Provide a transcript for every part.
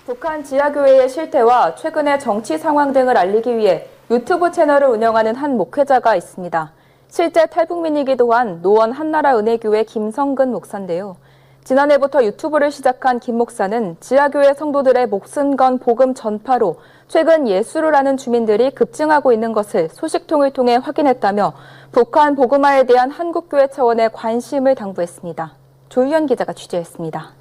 북한 지하교회의 실태와 최근의 정치 상황 등을 알리기 위해 유튜브 채널을 운영하는 한 목회자가 있습니다. 실제 탈북민이기도 한 노원 한나라 은혜교회 김성근 목사인데요. 지난해부터 유튜브를 시작한 김 목사는 지하교회 성도들의 목숨 건 복음 전파로 최근 예수를 아는 주민들이 급증하고 있는 것을 소식통을 통해 확인했다며 북한 복음화에 대한 한국교회 차원의 관심을 당부했습니다. 조유현 기자가 취재했습니다.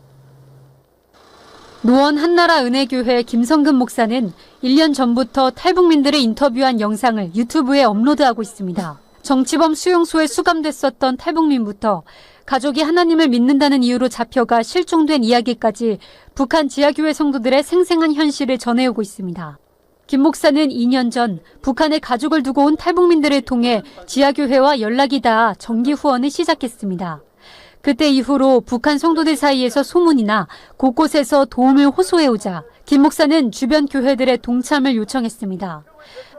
노원 한나라 은혜교회 김성근 목사는 1년 전부터 탈북민들을 인터뷰한 영상을 유튜브에 업로드하고 있습니다. 정치범 수용소에 수감됐었던 탈북민부터 가족이 하나님을 믿는다는 이유로 잡혀가 실종된 이야기까지 북한 지하교회 성도들의 생생한 현실을 전해오고 있습니다. 김 목사는 2년 전 북한에 가족을 두고 온 탈북민들을 통해 지하교회와 연락이 닿아 정기 후원을 시작했습니다. 그때 이후로 북한 성도들 사이에서 소문이 나 곳곳에서 도움을 호소해오자 김 목사는 주변 교회들의 동참을 요청했습니다.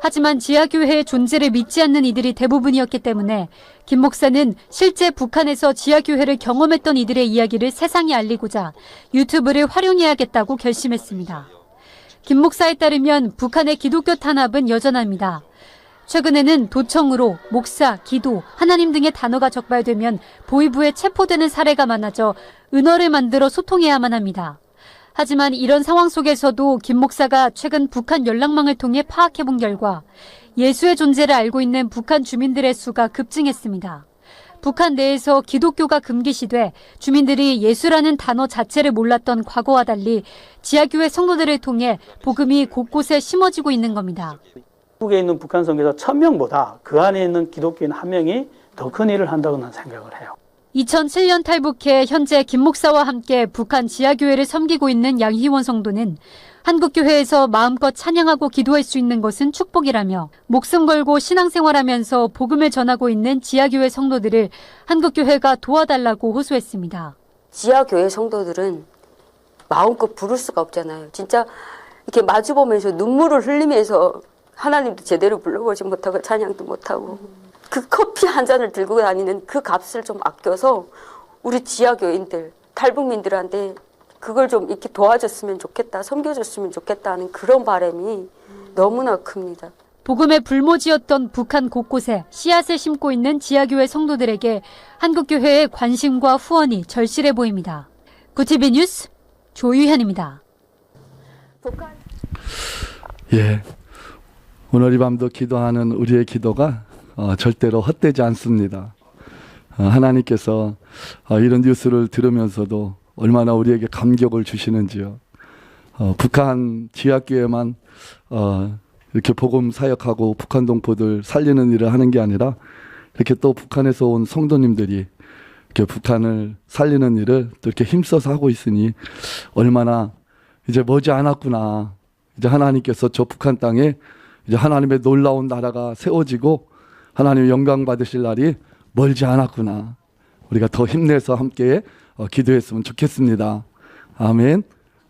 하지만 지하교회의 존재를 믿지 않는 이들이 대부분이었기 때문에 김 목사는 실제 북한에서 지하교회를 경험했던 이들의 이야기를 세상에 알리고자 유튜브를 활용해야겠다고 결심했습니다. 김 목사에 따르면 북한의 기독교 탄압은 여전합니다. 최근에는 도청으로 목사, 기도, 하나님 등의 단어가 적발되면 보위부에 체포되는 사례가 많아져 은어를 만들어 소통해야만 합니다. 하지만 이런 상황 속에서도 김 목사가 최근 북한 연락망을 통해 파악해본 결과 예수의 존재를 알고 있는 북한 주민들의 수가 급증했습니다. 북한 내에서 기독교가 금기시돼 주민들이 예수라는 단어 자체를 몰랐던 과거와 달리 지하교회 성도들을 통해 복음이 곳곳에 심어지고 있는 겁니다. 한국에 있는 북한 선교사 1000명보다 그 안에 있는 기독교인 1명이 더 큰 일을 한다고 나는 생각을 해요. 2007년 탈북해 현재 김 목사와 함께 북한 지하교회를 섬기고 있는 양희원 성도는 한국교회에서 마음껏 찬양하고 기도할 수 있는 것은 축복이라며 목숨 걸고 신앙생활하면서 복음을 전하고 있는 지하교회 성도들을 한국교회가 도와달라고 호소했습니다. 지하교회 성도들은 마음껏 부를 수가 없잖아요. 진짜 이렇게 마주보면서 눈물을 흘리면서 하나님도 제대로 불러보지 못하고 찬양도 못하고 그 커피 한 잔을 들고 다니는 그 값을 좀 아껴서 우리 지하교인들, 탈북민들한테 그걸 좀 이렇게 도와줬으면 좋겠다, 섬겨줬으면 좋겠다 하는 그런 바람이 너무나 큽니다. 복음의 불모지였던 북한 곳곳에 씨앗을 심고 있는 지하교회 성도들에게 한국교회의 관심과 후원이 절실해 보입니다. 구티비 뉴스 조유현입니다. 예, 오늘 이 밤도 기도하는 우리의 기도가 절대로 헛되지 않습니다. 하나님께서 이런 뉴스를 들으면서도 얼마나 우리에게 감격을 주시는지요. 북한 지하교회만 이렇게 복음 사역하고 북한 동포들 살리는 일을 하는 게 아니라 이렇게 또 북한에서 온 성도님들이 이렇게 북한을 살리는 일을 또 이렇게 힘써서 하고 있으니 얼마나 이제 머지 않았구나. 이제 하나님께서 저 북한 땅에 이제 하나님의 놀라운 나라가 세워지고 하나님의 영광 받으실 날이 멀지 않았구나. 우리가 더 힘내서 함께 기도했으면 좋겠습니다. 아멘.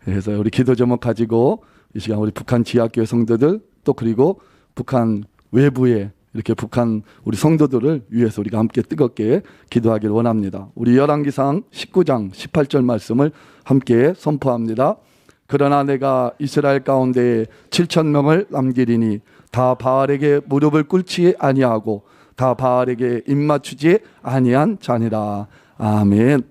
그래서 우리 기도 제목 가지고 이 시간 우리 북한 지하교회 성도들 또 그리고 북한 외부에 이렇게 북한 우리 성도들을 위해서 우리가 함께 뜨겁게 기도하기를 원합니다. 우리 열왕기상 19장 18절 말씀을 함께 선포합니다. 그러나 내가 이스라엘 가운데 7,000명을 남기리니 다 바알에게 무릎을 꿇지 아니하고 다 바알에게 입맞추지 아니한 자니라. 아멘.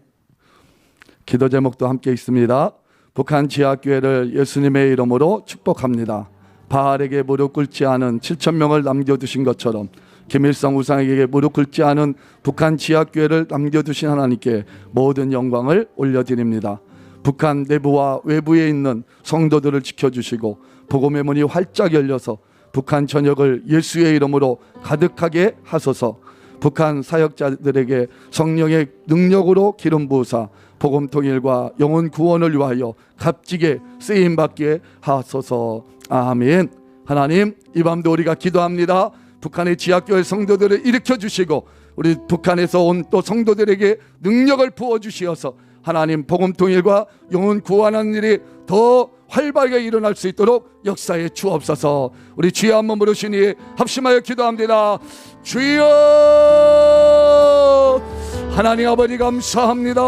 기도 제목도 함께 있습니다. 북한 지하교회를 예수님의 이름으로 축복합니다. 바알에게 무릎 꿇지 않은 7,000명을 남겨두신 것처럼 김일성 우상에게 무릎 꿇지 않은 북한 지하교회를 남겨두신 하나님께 모든 영광을 올려드립니다. 북한 내부와 외부에 있는 성도들을 지켜주시고 복음의 문이 활짝 열려서 북한 전역을 예수의 이름으로 가득하게 하소서. 북한 사역자들에게 성령의 능력으로 기름 부으사 복음 통일과 영혼 구원을 위하여 값지게 쓰임받게 하소서. 아멘. 하나님, 이 밤도 우리가 기도합니다. 북한의 지하교회 성도들을 일으켜 주시고 우리 북한에서 온 또 성도들에게 능력을 부어 주시어서 하나님 복음 통일과 영혼 구원하는 일이 더 활발하게 일어날 수 있도록 역사에 주옵소서. 우리 주여 한번 부르시니 합심하여 기도합니다. 주여 하나님 아버지 감사합니다.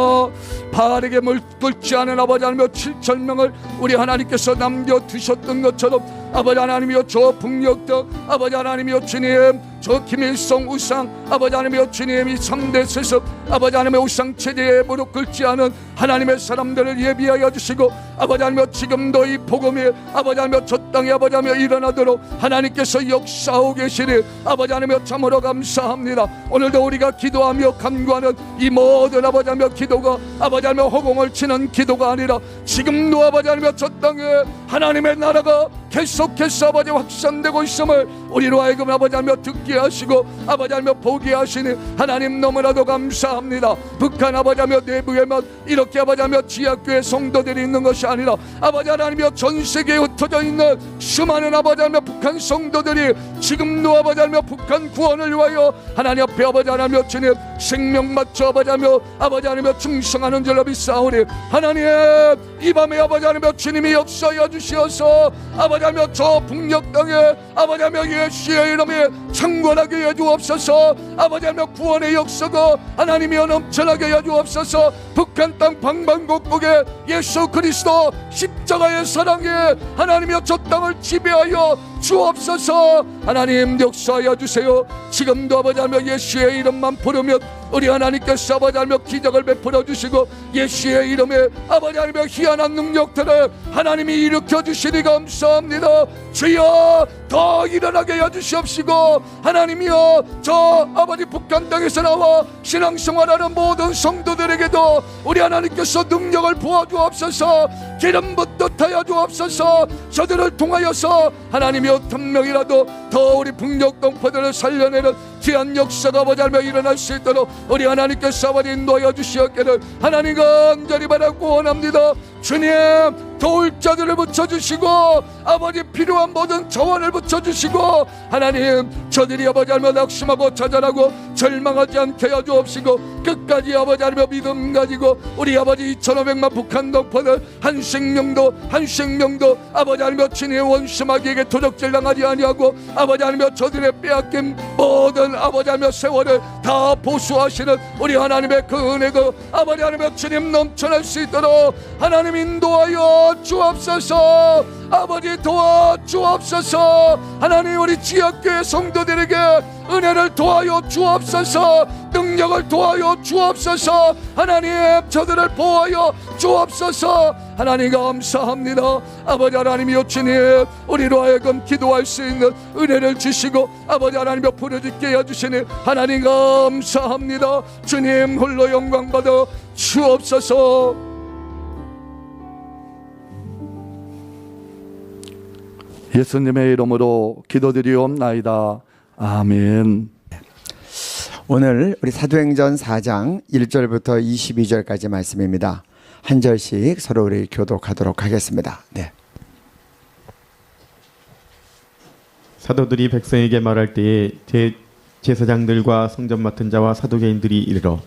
바알에게 물끓지 않은 아버지 하나님여 7,000명을 우리 하나님께서 남겨두셨던 것처럼 아버지 하나님이여 저 북녘 아버지 하나님이여 주님 저 김일성 우상 아버지 하나님이여 주님 이 3대 세습 아버지 하나님의 우상 체제에 무릎 꿇지 않은 하나님의 사람들을 예비하여 주시고 아버지 하나님이여 지금도 이 복음이 아버지 하나님이여 저 땅에 아버지 하나님이여 일어나도록 하나님께서 역사하고 계시니 아버지 하나님이여 참으로 감사합니다. 오늘도 우리가 기도하며 간구하는 이 모든 아버지 하나님이여 기도가 아버지 하나님이여 허공을 치는 기도가 아니라 지금도 아버지 하나님이여 저 땅에 하나님의 나라가 계속해서 아버지 확산되고 있음을 우리로 하여금 아버지 하나님이여 듣게 하시고 아버지 하나님이여 보게 하시니 하나님 너무나도 감사합니다. 북한 아버지 하나님이여 내부에만 이렇게 아버지 하나님이여 지하교회 성도들이 있는 것이 아니라 아버지 하나님이여 전 세계에 흩어져 있는 수많은 아버지 하나님이여 북한 성도들이 지금도 아버지 하나님이여 북한 구원을 위하여 하나님 앞에 아버지 하나님이여 주님 생명 맞춰 아버지 하나님이여 충성하는 줄로 믿사오니 하나님 이 밤에 아버지 하나님이여 주님이 역사하여 주시어서 아버지 하나님이여 저 북녘 땅에 아버지 하나님이여 예수의 이름에 창궐하게 해 주옵소서. 아버지 하나님이여 구원의 역사가 하나님이여 넘쳐나게 해 주옵소서. 북한 땅 방방곡곡에 예수 그리스도 십자가의 사랑에 하나님이여 저 땅을 지배하여 주옵소서. 하나님 역사하여 주세요. 지금도 아버지 하나님이여 예수의 이름만 부르면 우리 하나님께서 아버지 하나님이여 기적을 베풀어 주시고 예수의 이름에 아버지 하나님이여 희한한 능력들을 하나님이 일으켜 주시니 감사합니다. 주여 더 일어나게 해 주시옵시고 하나님이여 저 아버지 북한 땅에서 나와 신앙생활하는 모든 성도들에게도 우리 하나님께서 능력을 부어주옵소서. 기름 붓듯하여 주옵소서. 저들을 통하여서 하나님이여 한 명이라도 더 우리 북녘 동포들을 살려내는 귀한 역사가 아버지 하나님 일어날 수 있도록 우리 하나님께서 아버지 인도하여 주시었기를 하나님 간절히 바라고 원합니다. 주님 도울 자들을 붙여주시고 아버지 필요한 모든 자원을 붙여주시고 하나님 저들이 아버지 하나님 낙심하고 좌절하고 절망하지 않게 해 주옵시고 끝까지 아버지 하나님 믿음 가지고 우리 아버지 2,500만 북한 동포들 한 생명도 아버지 하나님 친히 원수마귀에게 도적질 당하지 아니하고 아버지 하나님 저들의 빼앗긴 모든 아버지 하나님 세월을 다 보수하시는 우리 하나님의 그 은혜가 아버지 하나님 주님 넘쳐날 수 있도록 하나님 인도하여 주옵소서. 아버지 도와주옵소서. 하나님 우리 지역교회 성도들에게 은혜를 도와여 주옵소서. 능력을 도와여 주옵소서. 하나님 저들을 보호하여 주옵소서. 하나님 감사합니다. 아버지 하나님이여 주님 우리로 하여금 기도할 수 있는 은혜를 주시고 아버지 하나님이여 부르짖게 해주시니 하나님 감사합니다. 주님 홀로 영광 받아 주옵소서. 예수님의 이름으로 기도드리옵나이다. 아멘. 오늘 우리 사도행전 4장 1절부터 22절까지 말씀입니다. 한 절씩 서로 우리 교독하도록 하겠습니다. 네. 사도들이 백성에게 말할 때에 제사장들과 성전 맡은 자와 사두개인들이 이르러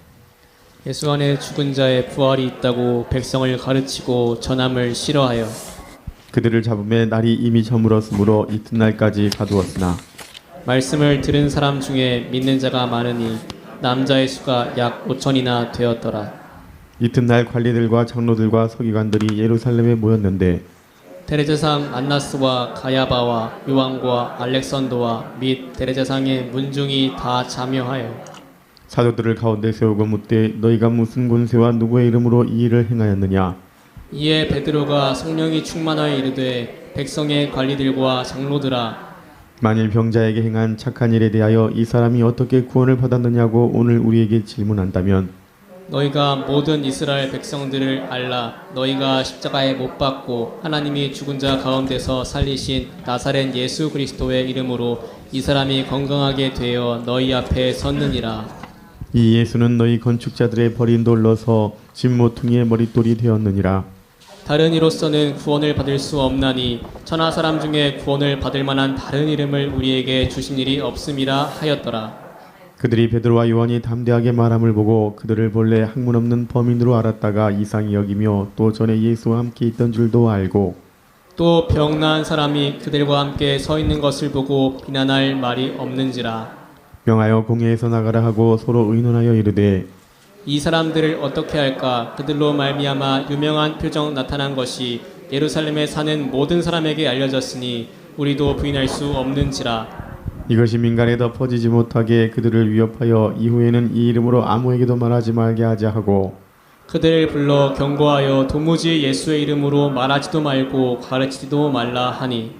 예수 안에 죽은 자의 부활이 있다고 백성을 가르치고 전함을 싫어하여 그들을 잡음에 날이 이미 저물었으므로 이튿날까지 가두었으나 말씀을 들은 사람 중에 믿는 자가 많으니 남자의 수가 약 5천이나 되었더라. 이튿날 관리들과 장로들과 서기관들이 예루살렘에 모였는데 대제사장 안나스와 가야바와 요한과 알렉산더와 및 대제사장의 문중이 다 참여하여 사도들을 가운데 세우고 묻되 너희가 무슨 권세와 누구의 이름으로 이 일을 행하였느냐. 이에 베드로가 성령이 충만하여 이르되 백성의 관리들과 장로들아 만일 병자에게 행한 착한 일에 대하여 이 사람이 어떻게 구원을 받았느냐고 오늘 우리에게 질문한다면 너희가 모든 이스라엘 백성들을 알라. 너희가 십자가에 못 박고 하나님이 죽은 자 가운데서 살리신 나사렛 예수 그리스도의 이름으로 이 사람이 건강하게 되어 너희 앞에 섰느니라. 이 예수는 너희 건축자들의 버린 돌로서 집 모퉁이의 머릿돌이 되었느니라. 다른 이로서는 구원을 받을 수 없나니 천하 사람 중에 구원을 받을 만한 다른 이름을 우리에게 주신 일이 없음이라 하였더라. 그들이 베드로와 요한이 담대하게 말함을 보고 그들을 본래 학문 없는 범인으로 알았다가 이상히 여기며 또 전에 예수와 함께 있던 줄도 알고 또 병나은 사람이 그들과 함께 서 있는 것을 보고 비난할 말이 없는지라. 명하여 공회에서 나가라 하고 서로 의논하여 이르되 이 사람들을 어떻게 할까? 그들로 말미암아 유명한 표적 나타난 것이 예루살렘에 사는 모든 사람에게 알려졌으니 우리도 부인할 수 없는지라. 이것이 민간에 더 퍼지지 못하게 그들을 위협하여 이후에는 이 이름으로 아무에게도 말하지 말게 하자 하고 그들을 불러 경고하여 도무지 예수의 이름으로 말하지도 말고 가르치지도 말라 하니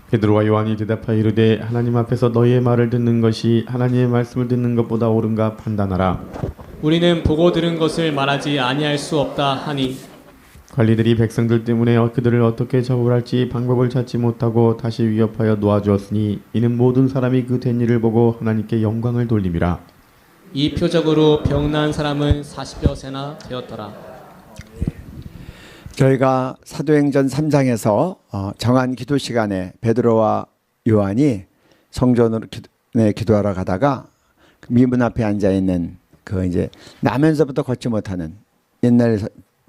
베드로와 요한이 대답하여 이르되 하나님 앞에서 너희의 말을 듣는 것이 하나님의 말씀을 듣는 것보다 옳은가 판단하라. 우리는 보고 들은 것을 말하지 아니할 수 없다 하니 관리들이 백성들 때문에 그들을 어떻게 처벌할지 방법을 찾지 못하고 다시 위협하여 놓아주었으니 이는 모든 사람이 그 된 일을 보고 하나님께 영광을 돌림이라. 이 표적으로 병난 사람은 40여 세나 되었더라. 저희가 사도행전 3장에서 정한 기도 시간에 베드로와 요한이 성전으로 기도하러 가다가 미문 앞에 앉아 있는 그 이제 나면서부터 걷지 못하는, 옛날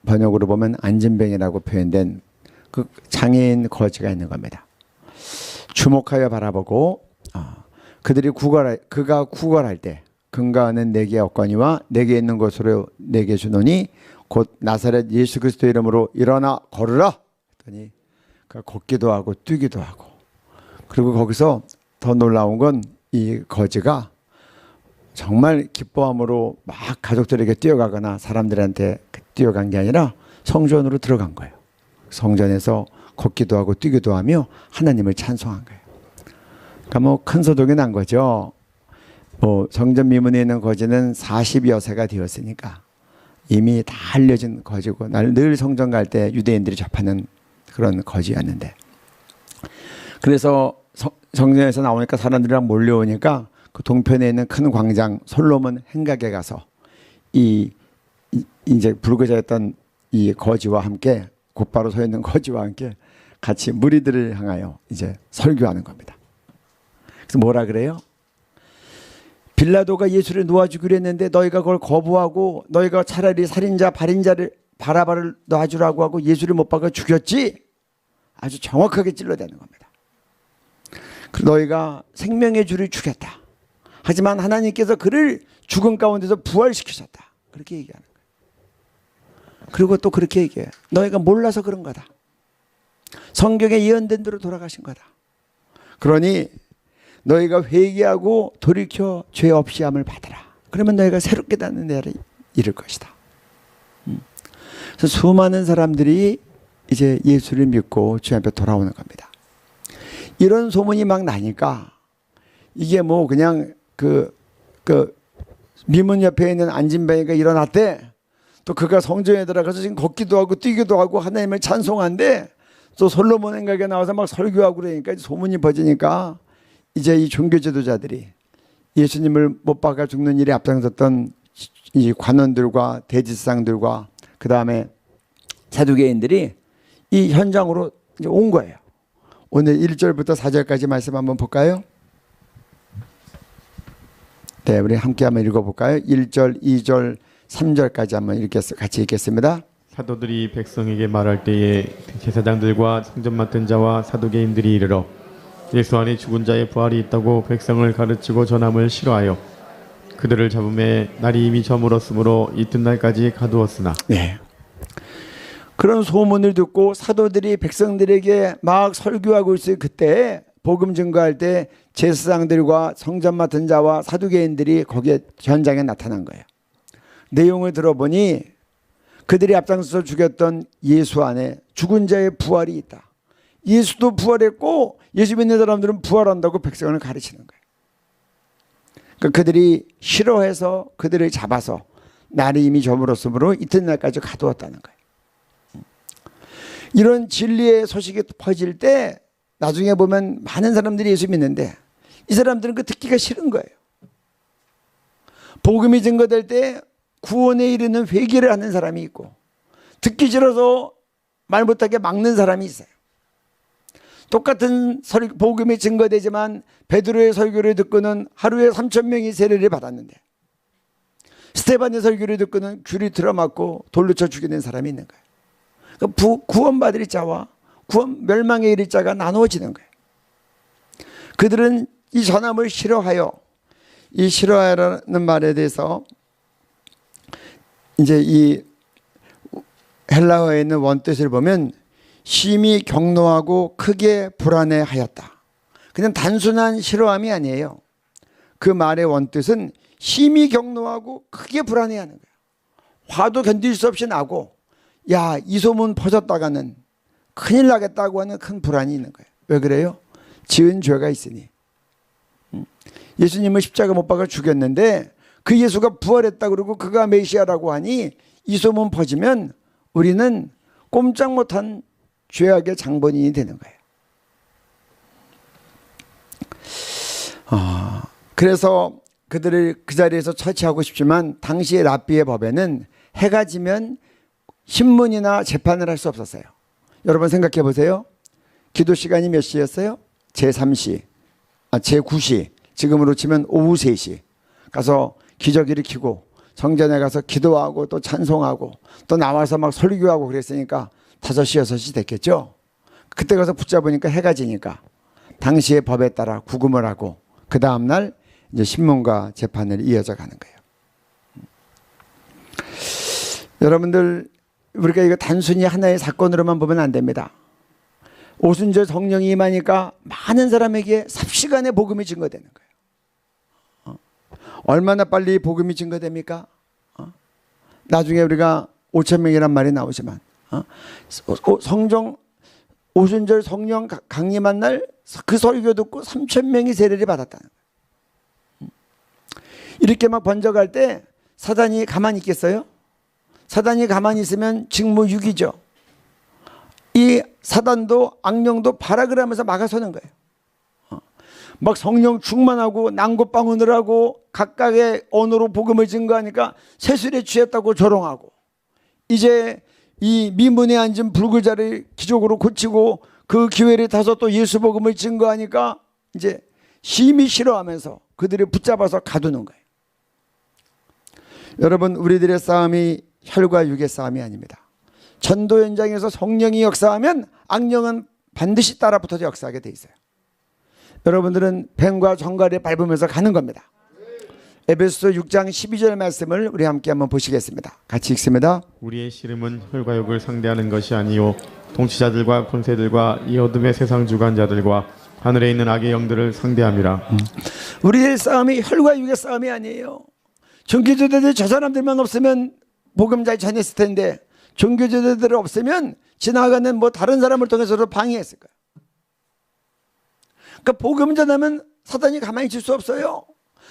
번역으로 보면 안진뱅이라고 표현된 그 장애인 거지가 있는 겁니다. 주목하여 바라보고 그가 구걸할 때 금가은은 내게 없거니와 내게 있는 것으로 내게 주노니 곧 나사렛 예수 그리스도 이름으로 일어나 걸으라 했더니 그가 걷기도 하고 뛰기도 하고, 그리고 거기서 더 놀라운 건 이 거지가 정말 기뻐함으로 막 가족들에게 뛰어가거나 사람들한테 뛰어간 게 아니라 성전으로 들어간 거예요. 성전에서 걷기도 하고 뛰기도 하며 하나님을 찬송한 거예요. 그러니까 뭐 큰 소동이 난 거죠. 성전 미문에 있는 거지는 40여 세가 되었으니까 이미 다 알려진 거지고, 늘 성전 갈 때 유대인들이 접하는 그런 거지였는데, 그래서 성전에서 나오니까 사람들이랑 몰려오니까 그 동편에 있는 큰 광장 솔로몬 행각에 가서 이제 불거졌던 이 거지와 함께, 곧바로 서 있는 거지와 함께 같이 무리들을 향하여 이제 설교하는 겁니다. 그래서 뭐라 그래요? 빌라도가 예수를 놓아주기로 했는데 너희가 그걸 거부하고 너희가 차라리 살인자 발인자를 바라바를 놔주라고 하고 예수를 못 박아 죽였지? 아주 정확하게 찔러대는 겁니다. 너희가 생명의 주를 죽였다. 하지만 하나님께서 그를 죽은 가운데서 부활시키셨다. 그렇게 얘기하는 거예요. 그리고 또 그렇게 얘기해요. 너희가 몰라서 그런 거다. 성경에 예언된 대로 돌아가신 거다. 그러니 너희가 회개하고 돌이켜 죄 없이 함을 받으라. 그러면 너희가 새롭게 닫는 데를 이룰 것이다. 그래서 수많은 사람들이 이제 예수를 믿고 주 앞에 돌아오는 겁니다. 이런 소문이 막 나니까 이게 뭐 그냥 그 미문 옆에 있는 안진뱅이가 일어났대. 또 그가 성전에 들어가서 지금 걷기도 하고 뛰기도 하고 하나님을 찬송한데, 또 솔로몬 행각에 나와서 막 설교하고 그러니까 소문이 퍼지니까 이제 이 종교 지도자들이 예수님을 못 박아 죽는 일에 앞장섰던 이 관원들과 대지상들과 그 다음에 사두개인들이 이 현장으로 이제 온 거예요. 오늘 1절부터 4절까지 말씀 한번 볼까요? 네, 우리 함께 한번 읽어볼까요? 1절, 2절, 3절까지 한번 같이 읽겠습니다. 사도들이 백성에게 말할 때에 제사장들과 성전 맡은 자와 사두개인들이 이르러 예수 안에 죽은 자의 부활이 있다고 백성을 가르치고 전함을 싫어하여 그들을 잡음에 날이 이미 저물었으므로 이튿날까지 가두었으나. 네. 그런 소문을 듣고 사도들이 백성들에게 막 설교하고 있을 그때, 복음 증거할 때 제사장들과 성전 맡은 자와 사두개인들이 거기에 현장에 나타난 거예요. 내용을 들어보니 그들이 앞장서서 죽였던 예수 안에 죽은 자의 부활이 있다. 예수도 부활했고 예수 믿는 사람들은 부활한다고 백성을 가르치는 거예요. 그러니까 그들이 싫어해서 그들을 잡아서 날이 이미 저물었으므로 이튿날까지 가두었다는 거예요. 이런 진리의 소식이 퍼질 때 나중에 보면 많은 사람들이 예수 믿는데 이 사람들은 그 듣기가 싫은 거예요. 복음이 증거될 때 구원에 이르는 회개를 하는 사람이 있고, 듣기 싫어서 말 못하게 막는 사람이 있어요. 똑같은 복음이 증거되지만 베드로의 설교를 듣고는 하루에 3,000명이 세례를 받았는데, 스데반의 설교를 듣고는 귤이 들어맞고 돌로 쳐 죽이는 사람이 있는 거예요. 그러니까 구원받을 자와 멸망에 이를 자가 나누어지는 거예요. 그들은 이 전함을 싫어하여, 이 싫어하라는 말에 대해서 이제 이 헬라어에 있는 원뜻을 보면 심히 격노하고 크게 불안해하였다. 그냥 단순한 싫어함이 아니에요. 그 말의 원뜻은 심히 격노하고 크게 불안해하는 거예요. 화도 견딜 수 없이 나고, 야, 이 소문 퍼졌다가는 큰일 나겠다고 하는 큰 불안이 있는 거예요. 왜 그래요? 지은 죄가 있으니. 예수님을 십자가 못 박아 죽였는데 그 예수가 부활했다 그러고 그가 메시아라고 하니 이 소문 퍼지면 우리는 꼼짝 못한 죄악의 장본인이 되는 거예요. 그래서 그들을 그 자리에서 처치하고 싶지만 당시의 랍비의 법에는 해가 지면 신문이나 재판을 할 수 없었어요. 여러분 생각해 보세요. 기도 시간이 몇 시였어요? 제3시, 제9시, 지금으로 치면 오후 3시 가서 기저귀 일으키고 성전에 가서 기도하고 또 찬송하고 또 나와서 막 설교하고 그랬으니까 5시, 6시 됐겠죠. 그때 가서 붙잡으니까 해가 지니까 당시의 법에 따라 구금을 하고 그 다음날 이제 신문과 재판을 이어져 가는 거예요. 여러분들, 우리가 이거 단순히 하나의 사건으로만 보면 안 됩니다. 오순절 성령이 임하니까 많은 사람에게 삽시간에 복음이 증거되는 거예요. 얼마나 빨리 복음이 증거됩니까? 나중에 우리가 5,000명이란 말이 나오지만 성령 오순절 성령 강림한 날 그 설교 듣고 3,000명이 세례를 받았다는 거예요. 이렇게 막 번져갈 때 사단이 가만히 있겠어요? 사단이 가만히 있으면 직무유기죠. 이 사단도 악령도 발악을 하면서 막아서는 거예요. 막 성령 충만하고 난고방언을 하고 각각의 언어로 복음을 증거하니까 세술에 취했다고 조롱하고, 이제 이 미문에 앉은 불구자를 기적으로 고치고 그 기회를 타서 또 예수 복음을 증거하니까 이제 심히 싫어하면서 그들을 붙잡아서 가두는 거예요. 여러분, 우리들의 싸움이 혈과 육의 싸움이 아닙니다. 전도 현장에서 성령이 역사하면 악령은 반드시 따라붙어서 역사하게 돼 있어요. 여러분들은 뱀과 정갈에 밟으면서 가는 겁니다. 에베소서 6장 12절 말씀을 우리 함께 한번 보시겠습니다. 같이 읽습니다. 우리의 씨름은 혈과 육을 상대하는 것이 아니요 통치자들과 권세들과 이 어둠의 세상 주관자들과 하늘에 있는 악의 영들을 상대함이라. 우리의 싸움이 혈과 육의 싸움이 아니에요. 종교제도들 저 사람들만 없으면 복음 잘 전했을 텐데 종교제도들 없으면 지나가는 뭐 다른 사람을 통해서도 방해했을 거예요. 그러니까 복음 전하면 사단이 가만히 있을 수 없어요.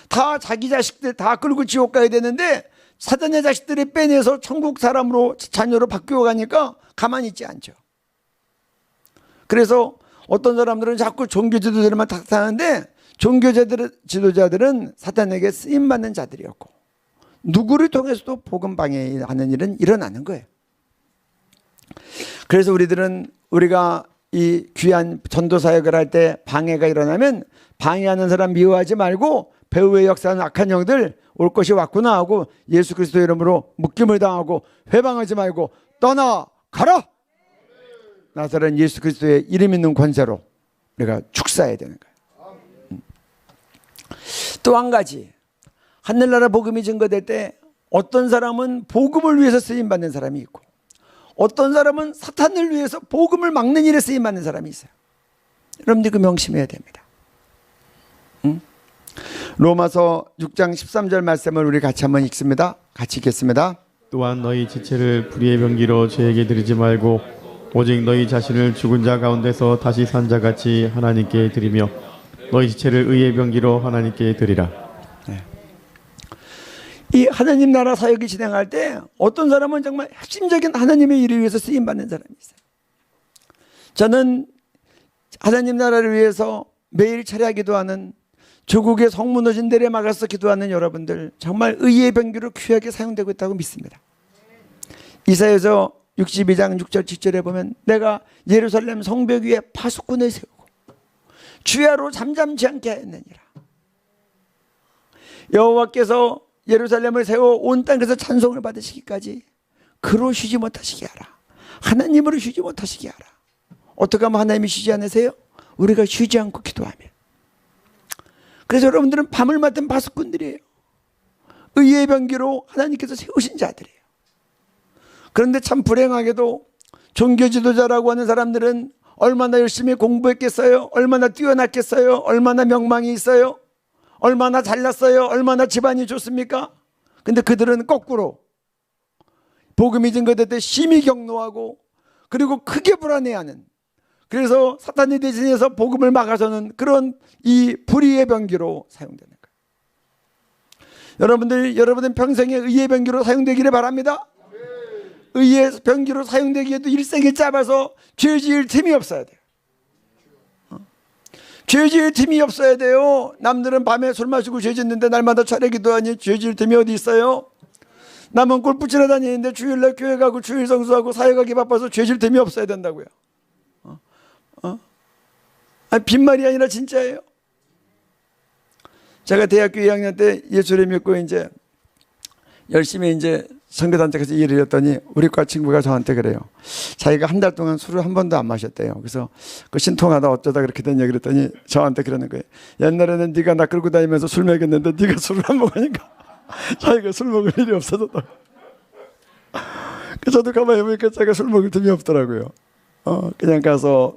다 자기 자식들 다 끌고 지옥 가야 되는데 사단의 자식들을 빼내서 천국 사람으로 자녀로 바뀌어 가니까 가만히 있지 않죠. 그래서 어떤 사람들은 자꾸 종교 지도자들만 탓하는데 종교 지도자들은 사단에게 쓰임받는 자들이었고 누구를 통해서도 복음 방해하는 일은 일어나는 거예요. 그래서 우리가 이 귀한 전도 사역을 할 때 방해가 일어나면 방해하는 사람 미워하지 말고 배후에 역사하는 악한 영들 올 것이 왔구나 하고 예수 그리스도 이름으로 묶임을 당하고 회방하지 말고 떠나가라. 나사렛 예수 그리스도의 이름 있는 권세로 우리가 축사해야 되는 거예요. 또 한 가지, 하늘나라 복음이 증거될 때 어떤 사람은 복음을 위해서 쓰임받는 사람이 있고 어떤 사람은 사탄을 위해서 복음을 막는 일에 쓰임받는 사람이 있어요. 여러분들 그 명심해야 됩니다. 로마서 6장 13절 말씀을 우리 같이 한번 읽습니다. 같이 읽겠습니다. 또한 너희 지체를 불의의 병기로 죄에게 드리지 말고 오직 너희 자신을 죽은 자 가운데서 다시 산 자같이 하나님께 드리며 너희 지체를 의의 병기로 하나님께 드리라. 네. 이 하나님 나라 사역이 진행할 때 어떤 사람은 정말 핵심적인 하나님의 일을 위해서 쓰임받는 사람이 있어요. 저는 하나님 나라를 위해서 매일 차례 기도하는 조국의 성무너진 데에 막아서 기도하는 여러분들 정말 의의 병기로 귀하게 사용되고 있다고 믿습니다. 이사야서 62장 6절 7절에 보면 내가 예루살렘 성벽 위에 파수꾼을 세우고 주야로 잠잠지 않게 하였느니라. 여호와께서 예루살렘을 세워 온 땅에서 찬송을 받으시기까지 그로 쉬지 못하시게 하라. 하나님으로 쉬지 못하시게 하라. 어떻게 하면 하나님이 쉬지 않으세요? 우리가 쉬지 않고 기도하면. 그래서 여러분들은 밤을 맡은 파수꾼들이에요. 의의 병기로 하나님께서 세우신 자들이에요. 그런데 참 불행하게도 종교 지도자라고 하는 사람들은 얼마나 열심히 공부했겠어요? 얼마나 뛰어났겠어요? 얼마나 명망이 있어요? 얼마나 잘났어요? 얼마나 집안이 좋습니까? 근데 그들은 거꾸로 복음이 증거될 때 심히 경노하고 그리고 크게 불안해하는, 그래서 사탄이 대신해서 복음을 막아서는 그런 이 불의의 병기로 사용되는 거예요. 여러분은 평생에 의의 병기로 사용되기를 바랍니다. 의의 병기로 사용되기에도 일생이 짧아서 죄 지을 틈이 없어야 돼요. 죄 지을 틈이 없어야 돼요. 남들은 밤에 술 마시고 죄 짓는데 날마다 차례 기도하니 죄 지을 틈이 어디 있어요? 남은 골프 치러 다니는데 주일날 교회 가고 주일 성수하고 사회 가기 바빠서 죄 지을 틈이 없어야 된다고요. 빈말이 아니라 진짜예요. 제가 대학교 2학년 때 예수를 믿고 이제 열심히 이제 선교단체에서 일을 했더니 우리 과 친구가 저한테 그래요. 자기가 한 달 동안 술을 한 번도 안 마셨대요. 그래서 그 신통하다 어쩌다 그렇게 된 얘기를 했더니 저한테 그러는 거예요. 옛날에는 네가 나 끌고 다니면서 술 먹였는데 네가 술을 안 먹으니까 자기가 술 먹을 일이 없어졌다. 저도 가만히 보니까 제가 술 먹을 틈이 없더라고요. 그냥 가서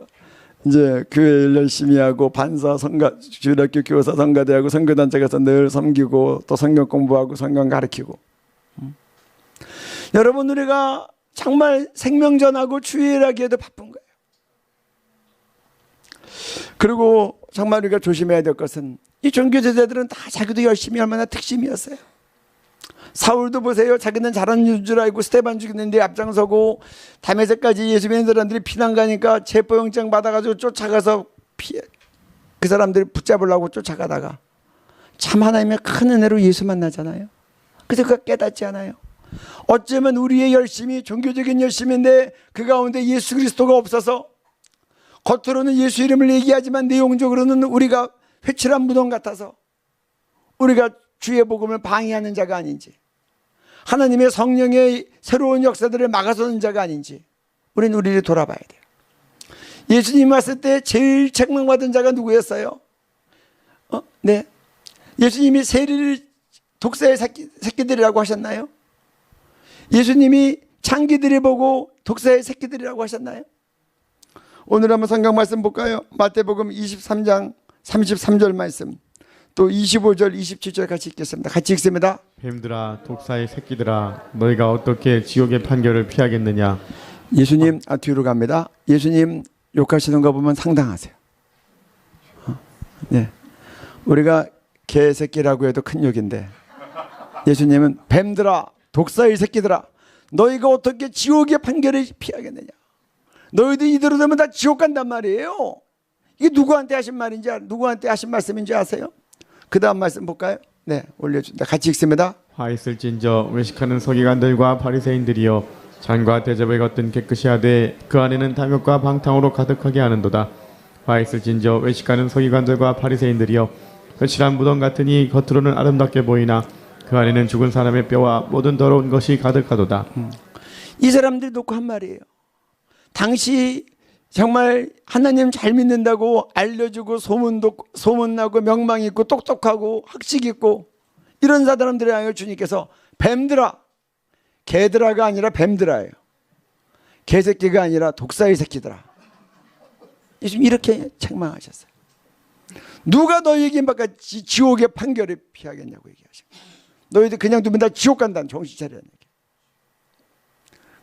이제 교회 일 열심히 하고 반사 성가 주일학교 교사 성가대하고 선교단체 가서 늘 섬기고 또 성경 공부하고 성경 가르치고. 여러분, 우리가 정말 생명전하고 주일하기에도 바쁜 거예요. 그리고 정말 우리가 조심해야 될 것은 이 종교 제자들은 다 자기도 열심히 얼마나 특심이었어요. 사울도 보세요. 자기는 잘하는 줄 알고 스테반 죽이는데 앞장서고 다메섹까지 예수 믿는 사람들이 피난 가니까 체포영장 받아가지고 쫓아가서 그 사람들이 붙잡으려고 쫓아가다가 참 하나님의 큰 은혜로 예수 만나잖아요. 그래서 그가 깨닫지 않아요. 어쩌면 우리의 열심이 종교적인 열심인데 그 가운데 예수 그리스도가 없어서 겉으로는 예수 이름을 얘기하지만 내용적으로는 우리가 회칠한 무덤 같아서 우리가 주의 복음을 방해하는 자가 아닌지, 하나님의 성령의 새로운 역사들을 막아서는 자가 아닌지 우리는 우리를 돌아봐야 돼요. 예수님 왔을 때 제일 책망받은 자가 누구였어요? 네, 예수님이 세리를 독사의 새끼들이라고 하셨나요? 예수님이 창기들이 보고 독사의 새끼들이라고 하셨나요? 오늘 한번 성경 말씀 볼까요? 마태복음 23장 33절 말씀, 또 25절 27절 같이 읽겠습니다. 같이 읽습니다. 뱀들아, 독사의 새끼들아, 너희가 어떻게 지옥의 판결을 피하겠느냐. 예수님 뒤로 갑니다. 예수님 욕하시는 거 보면 상당하세요. 네, 우리가 개새끼라고 해도 큰 욕인데 예수님은 뱀들아, 독사의 새끼들아, 너희가 어떻게 지옥의 판결을 피하겠느냐. 너희들 이대로 되면 다 지옥 간단 말이에요. 이게 누구한테 하신 말인지, 누구한테 하신 말씀인지 아세요? 그 다음 말씀 볼까요? 네, 올려준다. 같이 읽습니다. 화 있을진저 외식하는 서기관들과 바리새인들이여, 잔과 대접을 걷든 깨끗이 하되 그 안에는 탐욕과 방탕으로 가득하게 하는도다. 화 있을진저 외식하는 서기관들과 바리새인들이여, 회칠한 무덤 같으니 겉으로는 아름답게 보이나 그 안에는 죽은 사람의 뼈와 모든 더러운 것이 가득하도다. 이 사람들이 놓고 한 말이에요. 당시 정말 하나님 잘 믿는다고 알려주고 소문나고 명망 있고 똑똑하고 학식 있고 이런 사람들을 향해 주님께서 뱀들아, 개들아가 아니라 뱀들아예요. 개새끼가 아니라 독사의 새끼들아. 예수님 이렇게 책망하셨어요. 누가 너희에게 막까 지옥의 판결을 피하겠냐고 얘기하십니다. 너희들 그냥 두면 다 지옥 간다는, 정신 차리라는 얘기.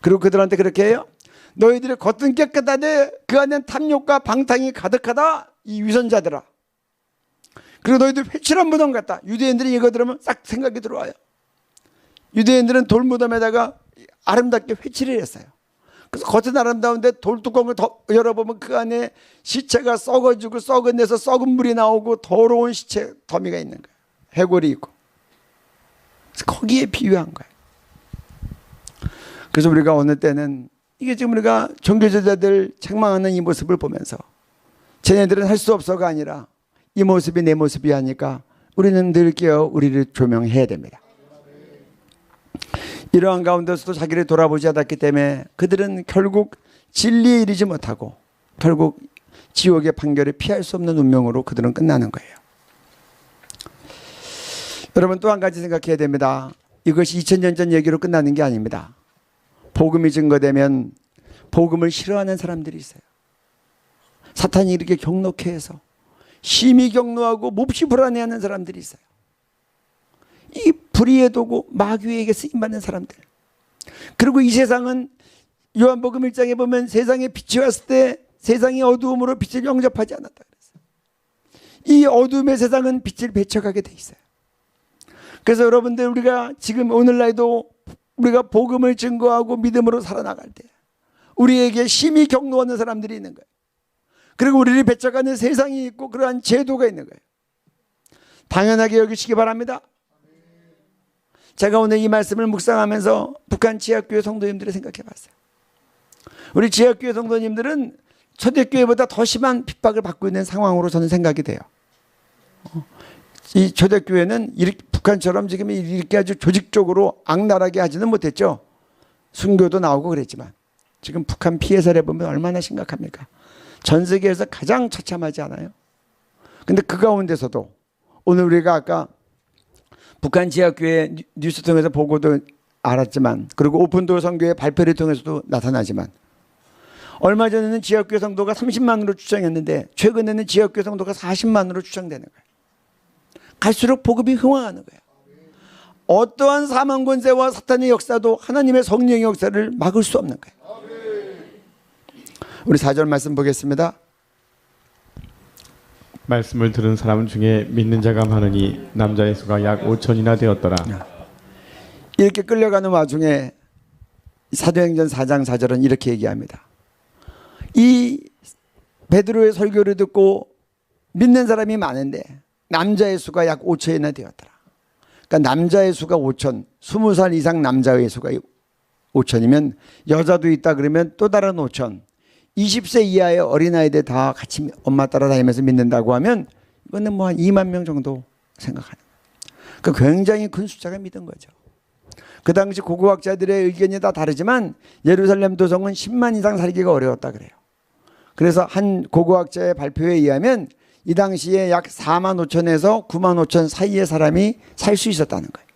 그리고 그들한테 그렇게 해요. 너희들의 겉은 깨끗하되 그 안엔 탐욕과 방탕이 가득하다, 이 위선자들아. 그리고 너희들 회칠한 무덤 같다. 유대인들이 이거 들으면 싹 생각이 들어와요. 유대인들은 돌무덤에다가 아름답게 회칠을 했어요. 그래서 겉은 아름다운데 돌뚜껑을 열어보면 그 안에 시체가 썩어지고 썩어내서 썩은 물이 나오고 더러운 시체 더미가 있는 거예요. 해골이 있고. 그래서 거기에 비유한 거예요. 그래서 우리가 어느 때는 이게 지금 우리가 종교제자들 책망하는 이 모습을 보면서 쟤네들은 할 수 없어가 아니라 이 모습이 내 모습이 하니까 우리는 늘 깨어 우리를 조명해야 됩니다. 이러한 가운데서도 자기를 돌아보지 않았기 때문에 그들은 결국 진리에 이르지 못하고 결국 지옥의 판결을 피할 수 없는 운명으로 그들은 끝나는 거예요. 여러분, 또 한 가지 생각해야 됩니다. 이것이 2000년 전 얘기로 끝나는 게 아닙니다. 복음이 증거되면 복음을 싫어하는 사람들이 있어요. 사탄이 이렇게 경록해 해서 심히 경노하고 몹시 불안해하는 사람들이 있어요. 이 불의의 도구 마귀에게 쓰임받는 사람들. 그리고 이 세상은 요한복음 1장에 보면 세상에 빛이 왔을 때 세상이 어두움으로 빛을 영접하지 않았다 그랬어요. 이 어둠의 세상은 빛을 배척하게 돼 있어요. 그래서 여러분들 우리가 지금 오늘날도 우리가 복음을 증거하고 믿음으로 살아나갈 때 우리에게 심히 경노하는 사람들이 있는 거예요. 그리고 우리를 배척하는 세상이 있고 그러한 제도가 있는 거예요. 당연하게 여기시기 바랍니다. 제가 오늘 이 말씀을 묵상하면서 북한 지하교회 성도님들을 생각해 봤어요. 우리 지하교회 성도님들은 초대교회보다 더 심한 핍박을 받고 있는 상황으로 저는 생각이 돼요. 이 초대교회는 북한처럼 지금 이렇게 아주 조직적으로 악랄하게 하지는 못했죠. 순교도 나오고 그랬지만 지금 북한 피해 사례 보면 얼마나 심각합니까? 전 세계에서 가장 처참하지 않아요? 근데 그 가운데서도 오늘 우리가 아까 북한 지하교회 뉴스 통해서 보고도 알았지만 그리고 오픈도어 선교회 발표를 통해서도 나타나지만 얼마 전에는 지하교회 성도가 30만으로 추정했는데 최근에는 지하교회 성도가 40만으로 추정되는 거예요. 갈수록 복음이 흥황하는 거예요. 어떠한 사망 권세와 사탄의 역사도 하나님의 성령의 역사를 막을 수 없는 거예요. 우리 4절 말씀 보겠습니다. 말씀을 들은 사람 중에 믿는 자가 많으니 남자의 수가 약 5천이나 되었더라. 이렇게 끌려가는 와중에 사도행전 4장 4절은 이렇게 얘기합니다. 이 베드로의 설교를 듣고 믿는 사람이 많은데 남자의 수가 약 5천이나 되었더라. 그러니까 남자의 수가 5천, 20살 이상 남자의 수가 5천이면 여자도 있다 그러면 또 다른 5천, 20세 이하의 어린아이들 다 같이 엄마 따라다니면서 믿는다고 하면 이거는 뭐 한 2만 명 정도 생각하는 거예요. 그러니까 굉장히 큰 숫자가 믿은 거죠. 그 당시 고고학자들의 의견이 다 다르지만 예루살렘 도성은 10만 이상 살기가 어려웠다 그래요. 그래서 한 고고학자의 발표에 의하면 이 당시에 약 4만 5천에서 9만 5천 사이의 사람이 살 수 있었다는 거예요.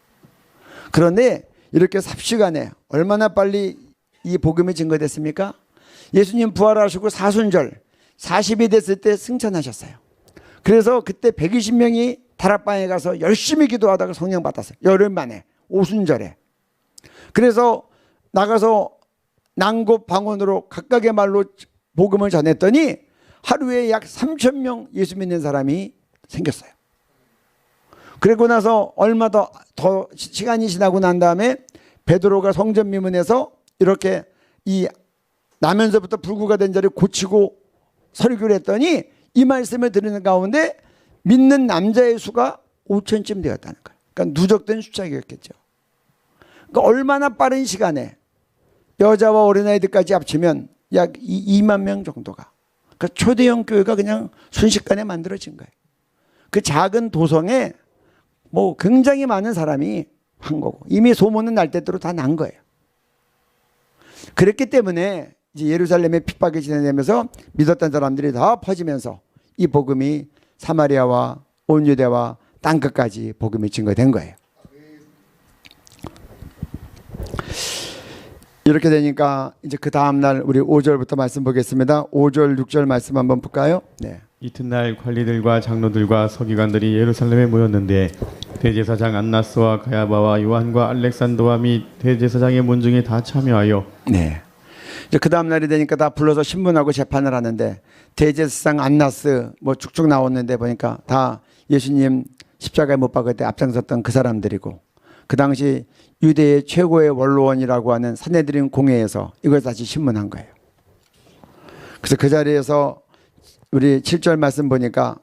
그런데 이렇게 삽시간에 얼마나 빨리 이 복음이 증거됐습니까? 예수님 부활하시고 사순절 40이 됐을 때 승천하셨어요. 그래서 그때 120명이 다락방에 가서 열심히 기도하다가 성령 받았어요. 열흘 만에 오순절에. 그래서 나가서 난곳 방언으로 각각의 말로 복음을 전했더니 하루에 약 3,000명 예수 믿는 사람이 생겼어요. 그리고 나서 얼마 더 시간이 지나고 난 다음에 베드로가 성전 미문에서 이렇게 이 나면서부터 불구가 된 자를 고치고 설교를 했더니 이 말씀을 들으는 가운데 믿는 남자의 수가 5천쯤 되었다는 거예요. 그러니까 누적된 숫자였겠죠. 그러니까 얼마나 빠른 시간에 여자와 어린아이들까지 합치면 약 2만 명 정도가. 그러니까 초대형 교회가 그냥 순식간에 만들어진 거예요. 그 작은 도성에 뭐 굉장히 많은 사람이 한 거고 이미 소문은 날 때대로 다 난 거예요. 그랬기 때문에 이제 예루살렘의 핍박이 진행되면서 믿었던 사람들이 다 퍼지면서 이 복음이 사마리아와 온 유대와 땅끝까지 복음이 증거된 거예요. 이렇게 되니까 이제 그 다음 날 우리 5절부터 말씀 보겠습니다. 5절 6절 말씀 한번 볼까요? 네. 이튿날 관리들과 장로들과 서기관들이 예루살렘에 모였는데 대제사장 안나스와 가야바와 요한과 알렉산더와 및 대제사장의 문중에 다 참여하여 네. 이제 그 다음 날이 되니까 다 불러서 신문하고 재판을 하는데 대제사장 안나스 뭐 쭉쭉 나왔는데 보니까 다 예수님 십자가에 못 박을 때 앞장섰던 그 사람들이고 그 당시 유대의 최고의 원로원이라고 하는 산헤드린 공회에서 이걸 다시 신문한 거예요. 그래서 그 자리에서 우리 7절 말씀 보니까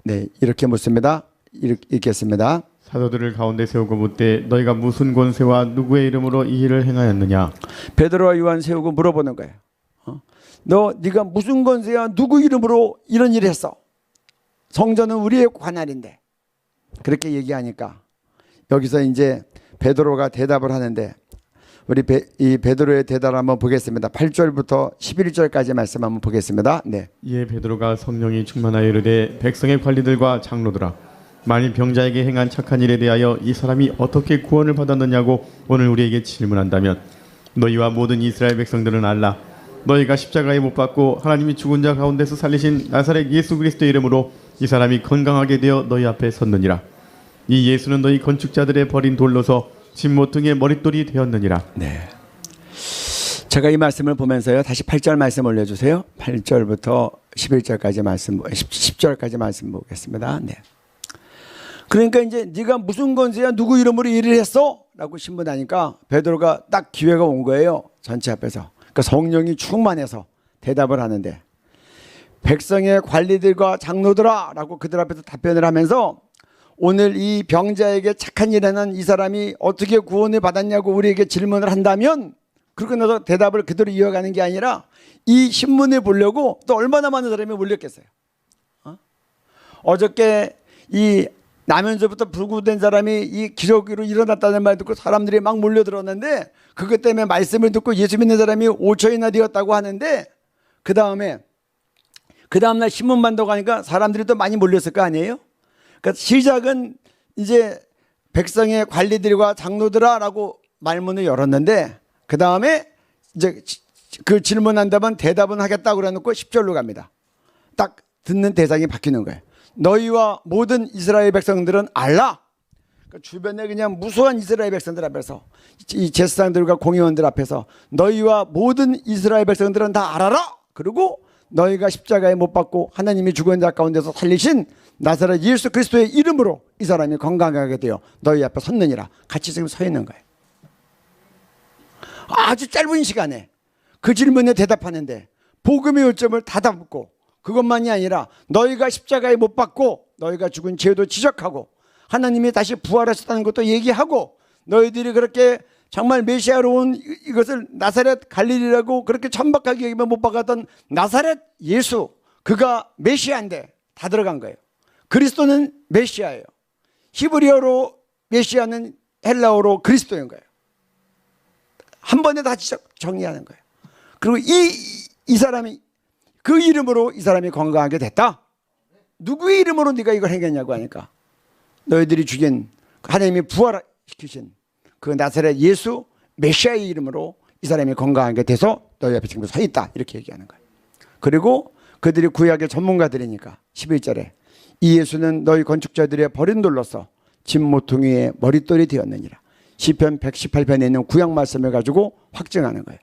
네 이렇게 묻습니다. 읽겠습니다. 사도들을 가운데 세우고 묻되 너희가 무슨 권세와 누구의 이름으로 이 일을 행하였느냐? 베드로와 요한 세우고 물어보는 거예요. 네가 무슨 권세와 누구 이름으로 이런 일을 했어? 성전은 우리의 관할인데. 그렇게 얘기하니까 여기서 이제 베드로가 대답을 하는데 우리 이 베드로의 대답을 한번 보겠습니다. 8절부터 11절까지 말씀 한번 보겠습니다. 네. 이에 베드로가 성령이 충만하여 이르되 백성의 관리들과 장로들아 만일 병자에게 행한 착한 일에 대하여 이 사람이 어떻게 구원을 받았느냐고 오늘 우리에게 질문한다면 너희와 모든 이스라엘 백성들은 알라. 너희가 십자가에 못 박고 하나님이 죽은 자 가운데서 살리신 나사렛 예수 그리스도의 이름으로 이 사람이 건강하게 되어 너희 앞에 섰느니라. 이 예수는 너희 건축자들의 버린 돌로서 집 모퉁이의 머릿돌이 되었느니라. 네. 제가 이 말씀을 보면서요. 다시 8절 말씀 올려주세요. 8절부터 11절까지 말씀, 10절까지 말씀 보겠습니다. 네. 그러니까 이제 네가 무슨 권세야 누구 이름으로 일을 했어? 라고 신문하니까 베드로가 딱 기회가 온 거예요. 전체 앞에서. 그러니까 성령이 충만해서 대답을 하는데 백성의 관리들과 장로들아 라고 그들 앞에서 답변을 하면서 오늘 이 병자에게 착한 일하는 이 사람이 어떻게 구원을 받았냐고 우리에게 질문을 한다면 그러고 나서 대답을 그대로 이어가는 게 아니라 이 신문을 보려고 또 얼마나 많은 사람이 몰렸겠어요. 어저께 이 나면서부터 불구된 사람이 이 기적으로 일어났다는 말 듣고 사람들이 막 몰려들었는데 그것 때문에 말씀을 듣고 예수 믿는 사람이 5천이나 되었다고 하는데 그 다음날 신문 만다고 하니까 사람들이 또 많이 몰렸을 거 아니에요? 그러니까 시작은 이제 백성의 관리들과 장로들아라고 말문을 열었는데 그 다음에 이제 그 질문한다면 대답은 하겠다 그래놓고 10절로 갑니다. 딱 듣는 대상이 바뀌는 거예요. 너희와 모든 이스라엘 백성들은 알라. 그러니까 주변에 그냥 무수한 이스라엘 백성들 앞에서 이 제사장들과 공의원들 앞에서 너희와 모든 이스라엘 백성들은 다 알아라. 그리고 너희가 십자가에 못 박고 하나님이 죽은 자 가운데서 살리신 나사렛 예수 그리스도의 이름으로 이 사람이 건강하게 되어 너희 앞에 섰느니라. 같이 지금 서 있는 거예요. 아주 짧은 시간에 그 질문에 대답하는데 복음의 요점을 다 담고 그것만이 아니라 너희가 십자가에 못 박고 너희가 죽은 죄도 지적하고 하나님이 다시 부활하셨다는 것도 얘기하고 너희들이 그렇게 정말 메시아로 온 이것을 나사렛 갈릴리라고 그렇게 천박하게 여기면 못 박았던 나사렛 예수 그가 메시아인데 다 들어간 거예요. 그리스도는 메시아예요. 히브리어로 메시아는 헬라어로 그리스도인 거예요. 한 번에 다 정리하는 거예요. 그리고 이 사람이 그 이름으로 이 사람이 건강하게 됐다. 누구의 이름으로 네가 이걸 행했냐고 하니까 너희들이 죽인 하나님이 부활시키신 그 나사렛 예수 메시아의 이름으로 이 사람이 건강하게 돼서 너희 앞에 지금 서 있다. 이렇게 얘기하는 거예요. 그리고 그들이 구약의 전문가들이니까 11절에 이 예수는 너희 건축자들의 버린 돌로서 집 모퉁이의 머릿돌이 되었느니라. 시편 118편에 있는 구약 말씀을 가지고 확증하는 거예요.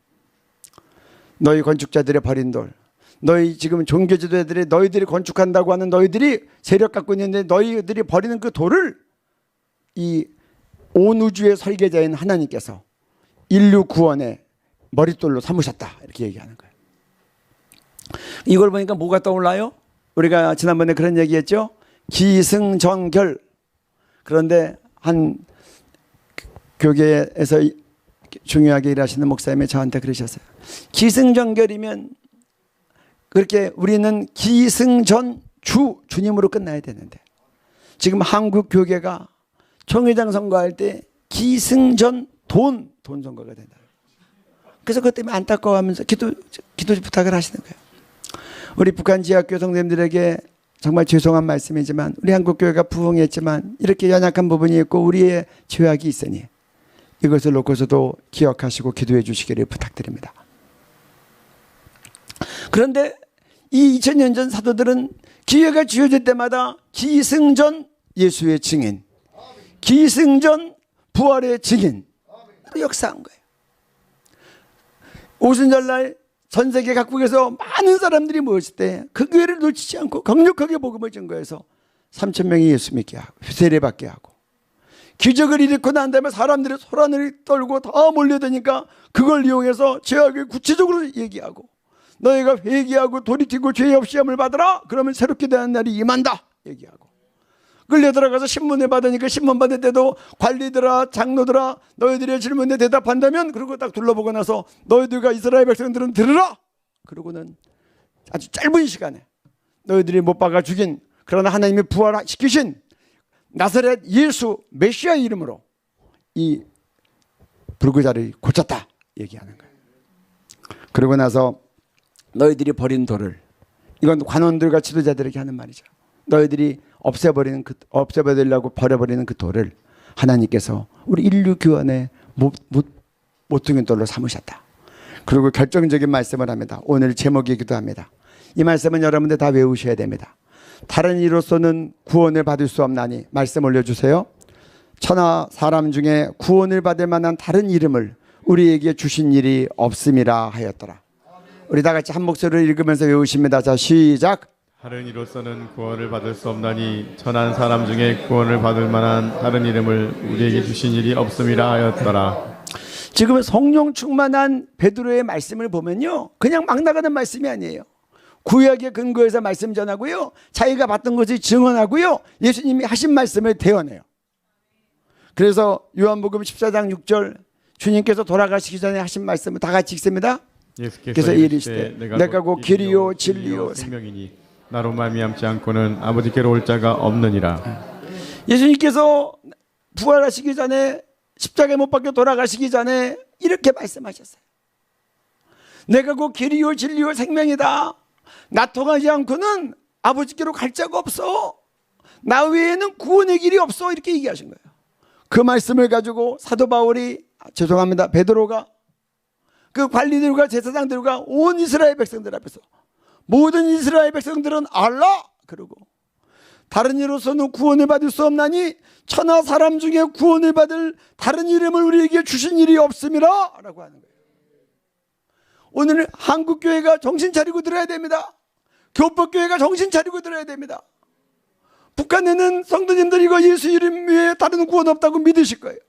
너희 건축자들의 버린 돌. 너희 지금 종교 지도자들이 너희들이 건축한다고 하는 너희들이 세력 갖고 있는데 너희들이 버리는 그 돌을 이 온 우주의 설계자인 하나님께서 인류 구원의 머릿돌로 삼으셨다. 이렇게 얘기하는 거예요. 이걸 보니까 뭐가 떠올라요? 우리가 지난번에 그런 얘기했죠. 기승전결. 그런데 한 교계에서 중요하게 일하시는 목사님이 저한테 그러셨어요. 기승전결이면 그렇게 우리는 기승전주 주님으로 끝나야 되는데 지금 한국 교계가 총회장 선거할 때 기승전 돈 선거가 된다. 그래서 그것 때문에 안타까워하면서 기도 부탁을 하시는 거예요. 우리 북한 지하교 성도님들에게 정말 죄송한 말씀이지만 우리 한국교회가 부흥했지만 이렇게 연약한 부분이 있고 우리의 죄악이 있으니 이것을 놓고서도 기억하시고 기도해 주시기를 부탁드립니다. 그런데 이 2000년 전 사도들은 기회가 주어질 때마다 기승전 예수의 증인, 기승전 부활의 증인으로 역사한 거예요. 오순절날 전 세계 각국에서 많은 사람들이 모였을 때 그 기회를 놓치지 않고 강력하게 복음을 전거해서 3,000명이 예수 믿게 하고 세례받게 하고 기적을 일으키고 난 다음에 사람들이 소란을 떨고 다 몰려드니까 그걸 이용해서 죄악을 구체적으로 얘기하고 너희가 회개하고 돌이키고 죄 없이 시험을 받으라. 그러면 새롭게 되는 날이 임한다. 얘기하고 끌려 들어가서 신문을 받으니까 신문 받을 때도 관리들아 장로들아 너희들의 질문에 대답한다면 그리고 딱 둘러보고 나서 너희들과 이스라엘 백성들은 들으라. 그러고는 아주 짧은 시간에 너희들이 못 박아 죽인 그러나 하나님이 부활시키신 나사렛 예수 메시아의 이름으로 이 불구자를 고쳤다 얘기하는 거예요. 그러고 나서 너희들이 버린 돌을 이건 관원들과 지도자들에게 하는 말이죠. 너희들이 없애버리려고 버려버리는 그 돌을 하나님께서 우리 인류 교환의 모퉁이 돌로 삼으셨다. 그리고 결정적인 말씀을 합니다. 오늘 제목이기도 합니다. 이 말씀은 여러분들 다 외우셔야 됩니다. 다른 이로서는 구원을 받을 수 없나니, 말씀 올려주세요. 천하 사람 중에 구원을 받을 만한 다른 이름을 우리에게 주신 일이 없음이라 하였더라. 우리 다 같이 한 목소리를 읽으면서 외우십니다. 자, 시작. 다른 이로서는 구원을 받을 수 없나니 천한 사람 중에 구원을 받을 만한 다른 이름을 우리에게 주신 일이 없음이라 하였더라. 지금 성령 충만한 베드로의 말씀을 보면요, 그냥 막 나가는 말씀이 아니에요. 구약의 근거에서 말씀 전하고요, 자기가 봤던 것을 증언하고요, 예수님이 하신 말씀을 대언해요. 그래서 요한복음 14장 6절, 주님께서 돌아가시기 전에 하신 말씀을 다 같이 읽습니다. 예수께서 이르시되 내가 곧 길이요 진리요 생명이니 나로 말미암지 않고는 아버지께로 올 자가 없느니라. 예수님께서 부활하시기 전에, 십자가에 못 박혀 돌아가시기 전에 이렇게 말씀하셨어요. 내가 곧 길이요 진리요 생명이다. 나 통하지 않고는 아버지께로 갈 자가 없어. 나 외에는 구원의 길이 없어. 이렇게 얘기하신 거예요. 그 말씀을 가지고 사도 바울이, 죄송합니다, 베드로가 그 관리들과 제사장들과 온 이스라엘 백성들 앞에서, 모든 이스라엘 백성들은 알라 그러고, 다른 이로서는 구원을 받을 수 없나니 천하 사람 중에 구원을 받을 다른 이름을 우리에게 주신 일이 없음이라 라고 하는 거예요. 오늘 한국교회가 정신 차리고 들어야 됩니다. 교법교회가 정신 차리고 들어야 됩니다. 북한에는 성도님들이 이거 예수 이름 외에 다른 구원 없다고 믿으실 거예요.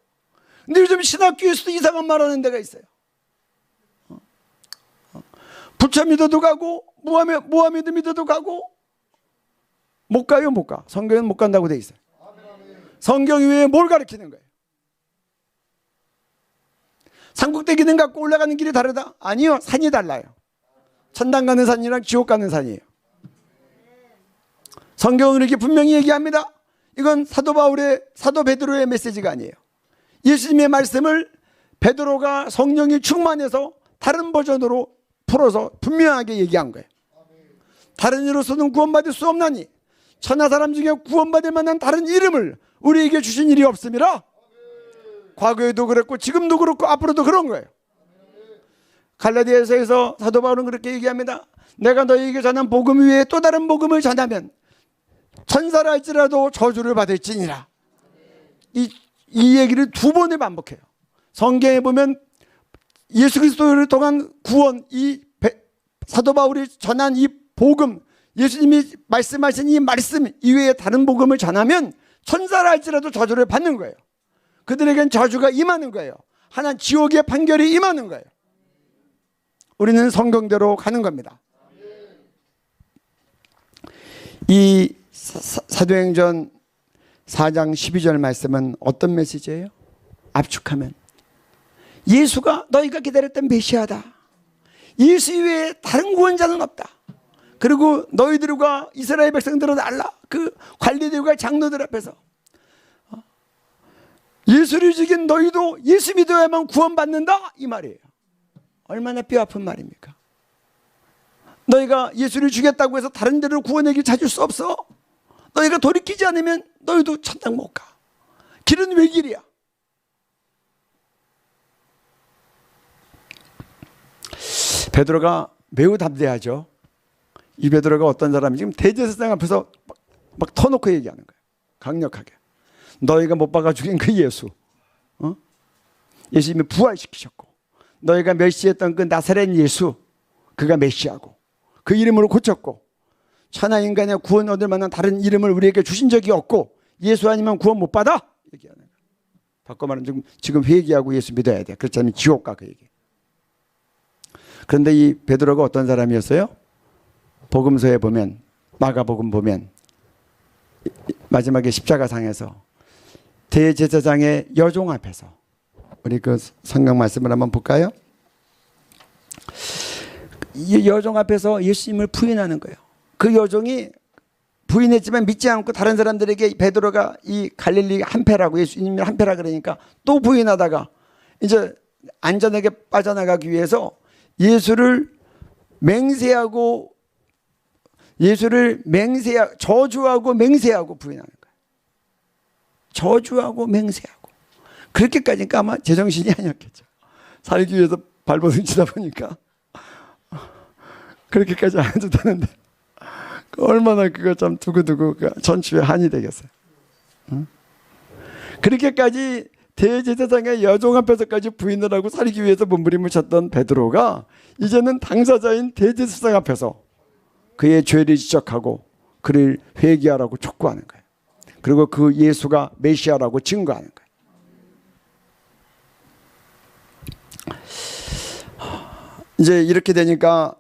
근데 요즘 신학교에서도 이상한 말 하는 데가 있어요. 부처 믿어도 가고 모하메드 믿어도 가고, 못 가요. 못 가. 성경은 못 간다고 돼 있어요. 성경 외에 뭘 가르치는 거예요? 삼국대 기능 갖고 올라가는 길이 다르다? 아니요, 산이 달라요. 천당 가는 산이랑 지옥 가는 산이에요. 성경은 이렇게 분명히 얘기합니다. 이건 사도 바울의, 사도 베드로의 메시지가 아니에요. 예수님의 말씀을 베드로가 성령이 충만해서 다른 버전으로 풀어서 분명하게 얘기한 거예요. 다른 이로서는 구원받을 수 없나니 천하 사람 중에 구원받을 만한 다른 이름을 우리에게 주신 일이 없음이라. 과거에도 그랬고 지금도 그렇고 앞으로도 그런 거예요. 갈라디아서에서 사도 바울은 그렇게 얘기합니다. 내가 너희에게 전한 복음 위에 또 다른 복음을 전하면 천사라 할지라도 저주를 받을지니라. 이 얘기를 두 번을 반복해요. 성경에 보면 예수 그리스도를 통한 구원, 이 사도 바울이 전한 이 복음, 예수님이 말씀하신 이 말씀 이외에 다른 복음을 전하면 천사라 할지라도 저주를 받는 거예요. 그들에겐 저주가 임하는 거예요. 하나님 지옥의 판결이 임하는 거예요. 우리는 성경대로 가는 겁니다. 이 사도행전 4장 12절 말씀은 어떤 메시지예요? 압축하면 예수가 너희가 기다렸던 메시아다. 예수 이외에 다른 구원자는 없다. 그리고 너희들과 이스라엘 백성들은 알라. 그 관리들과 장로들 앞에서 예수를 죽인 너희도 예수 믿어야만 구원받는다, 이 말이에요. 얼마나 뼈아픈 말입니까? 너희가 예수를 죽였다고 해서 다른 데로 구원의 길 찾을 수 없어. 너희가 돌이키지 않으면 너희도 천당 못 가. 길은 왜 길이야? 베드로가 매우 담대하죠. 이 베드로가 어떤 사람이 지금 대제사장 앞에서 막 터놓고 얘기하는 거예요. 강력하게. 너희가 못 박아 죽인 그 예수, 예수님이 부활시키셨고, 너희가 멸시했던 그 나사렛 예수, 그가 메시아고, 그 이름으로 고쳤고, 천하 인간의 구원 얻을 만한 다른 이름을 우리에게 주신 적이 없고, 예수 아니면 구원 못 받아? 얘기하는 거예요. 바꿔 말하면 지금 회개하고 예수 믿어야 돼. 그렇지 않으면 지옥 가, 그 얘기. 그런데 이 베드로가 어떤 사람이었어요? 복음서에 보면, 마가복음 보면 마지막에 십자가상에서 대제사장의 여종 앞에서, 우리 그 성경 말씀을 한번 볼까요? 이 여종 앞에서 예수님을 부인하는 거예요. 그 여종이 부인했지만 믿지 않고 다른 사람들에게 베드로가 이 갈릴리 한패라고, 예수님을 한패라 그러니까 또 부인하다가 이제 안전하게 빠져나가기 위해서 예수를 저주하고 맹세하고 부인하는 거예요. 저주하고 맹세하고. 그렇게까지니까 아마 제정신이 아니었겠죠. 살기 위해서 발버둥 치다 보니까 그렇게까지 안 해도 되는데 얼마나 그거 참 두고두고 전추에 한이 되겠어요. 응? 그렇게까지 대제사장의 여종 앞에서까지 부인을 하고 살기 위해서 몸부림을 쳤던 베드로가 이제는 당사자인 대제사장 앞에서 그의 죄를 지적하고 그를 회개하라고 촉구하는 거예요. 그리고 그 예수가 메시아라고 증거하는 거예요. 이제 이렇게 되니까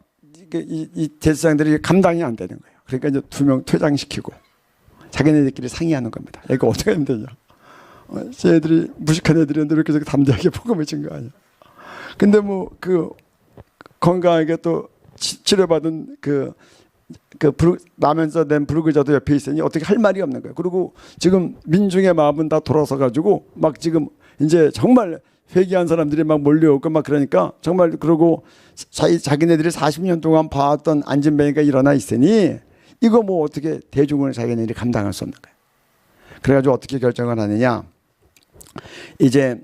이 제사장들이 감당이 안 되는 거예요. 그러니까 이제 2명 퇴장시키고 자기네들끼리 상의하는 겁니다. 이거 어떻게 하면 되냐. 쟤네들이 무식한 애들인데 이렇게 저렇게 담대하게 복음을 친 거 아니야. 근데 뭐 그 건강하게 또 치료받은 나면서 낸 불구자도 옆에 있으니 어떻게 할 말이 없는 거예요. 그리고 지금 민중의 마음은 다 돌아서 가지고 막 지금 이제 정말 회개한 사람들이 막 몰려오고 막 그러니까 정말 그러고 자기네들이 40년 동안 봐왔던 안진뱅이가 일어나 있으니 이거 뭐 어떻게 대중을 자기네들이 감당할 수 없는 거예요. 그래가지고 어떻게 결정을 하느냐. 이제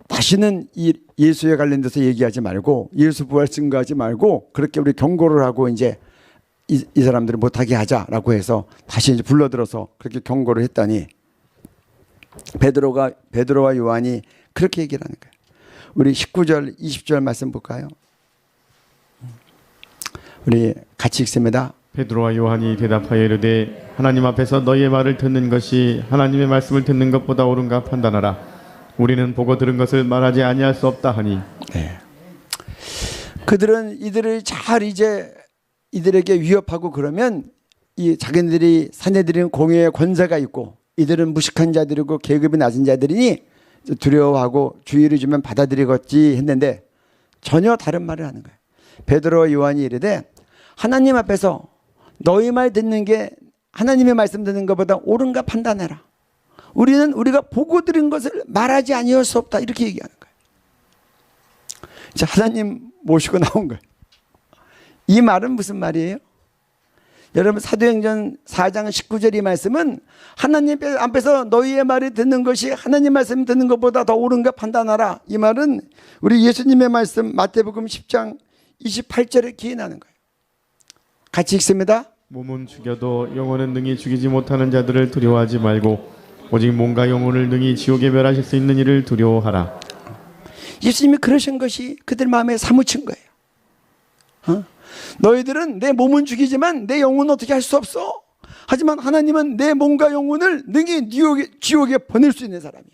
다시는 이 예수에 관련돼서 얘기하지 말고 예수 부활 증거하지 말고 그렇게 우리 경고를 하고 이제 이 사람들을 못하게 하자라고 해서 다시 이제 불러들어서 그렇게 경고를 했더니 베드로와 요한이 그렇게 얘기를 하는 거예요. 우리 19절 20절 말씀 볼까요? 우리 같이 읽습니다. 베드로와 요한이 대답하여 이르되 하나님 앞에서 너희의 말을 듣는 것이 하나님의 말씀을 듣는 것보다 옳은가 판단하라. 우리는 보고 들은 것을 말하지 아니할 수 없다 하니. 네. 그들은 이들을 잘 이제 이들에게 위협하고 그러면 이 자기네들이 사내들은 공의의 권세가 있고 이들은 무식한 자들이고 계급이 낮은 자들이니 두려워하고 주의를 주면 받아들이겠지 했는데 전혀 다른 말을 하는 거예요. 베드로와 요한이 이르되 하나님 앞에서 너희 말 듣는 게 하나님의 말씀 듣는 것보다 옳은가 판단해라. 우리는 우리가 보고 들은 것을 말하지 아니할 수 없다. 이렇게 얘기하는 거예요. 이제 하나님 모시고 나온 거예요. 이 말은 무슨 말이에요? 여러분 사도행전 4장 19절 이 말씀은 하나님 앞에서 너희의 말을 듣는 것이 하나님 말씀 듣는 것보다 더 옳은가 판단하라. 이 말은 우리 예수님의 말씀 마태복음 10장 28절에 기인하는 거예요. 같이 읽습니다. 몸은 죽여도 영혼은 능히 죽이지 못하는 자들을 두려워하지 말고 오직 몸과 영혼을 능히 지옥에 멸하실 수 있는 이를 두려워하라. 예수님이 그러신 것이 그들 마음에 사무친 거예요. 너희들은 내 몸은 죽이지만 내 영혼은 어떻게 할 수 없어. 하지만 하나님은 내 몸과 영혼을 능히 지옥에 보낼 수 있는 사람이야.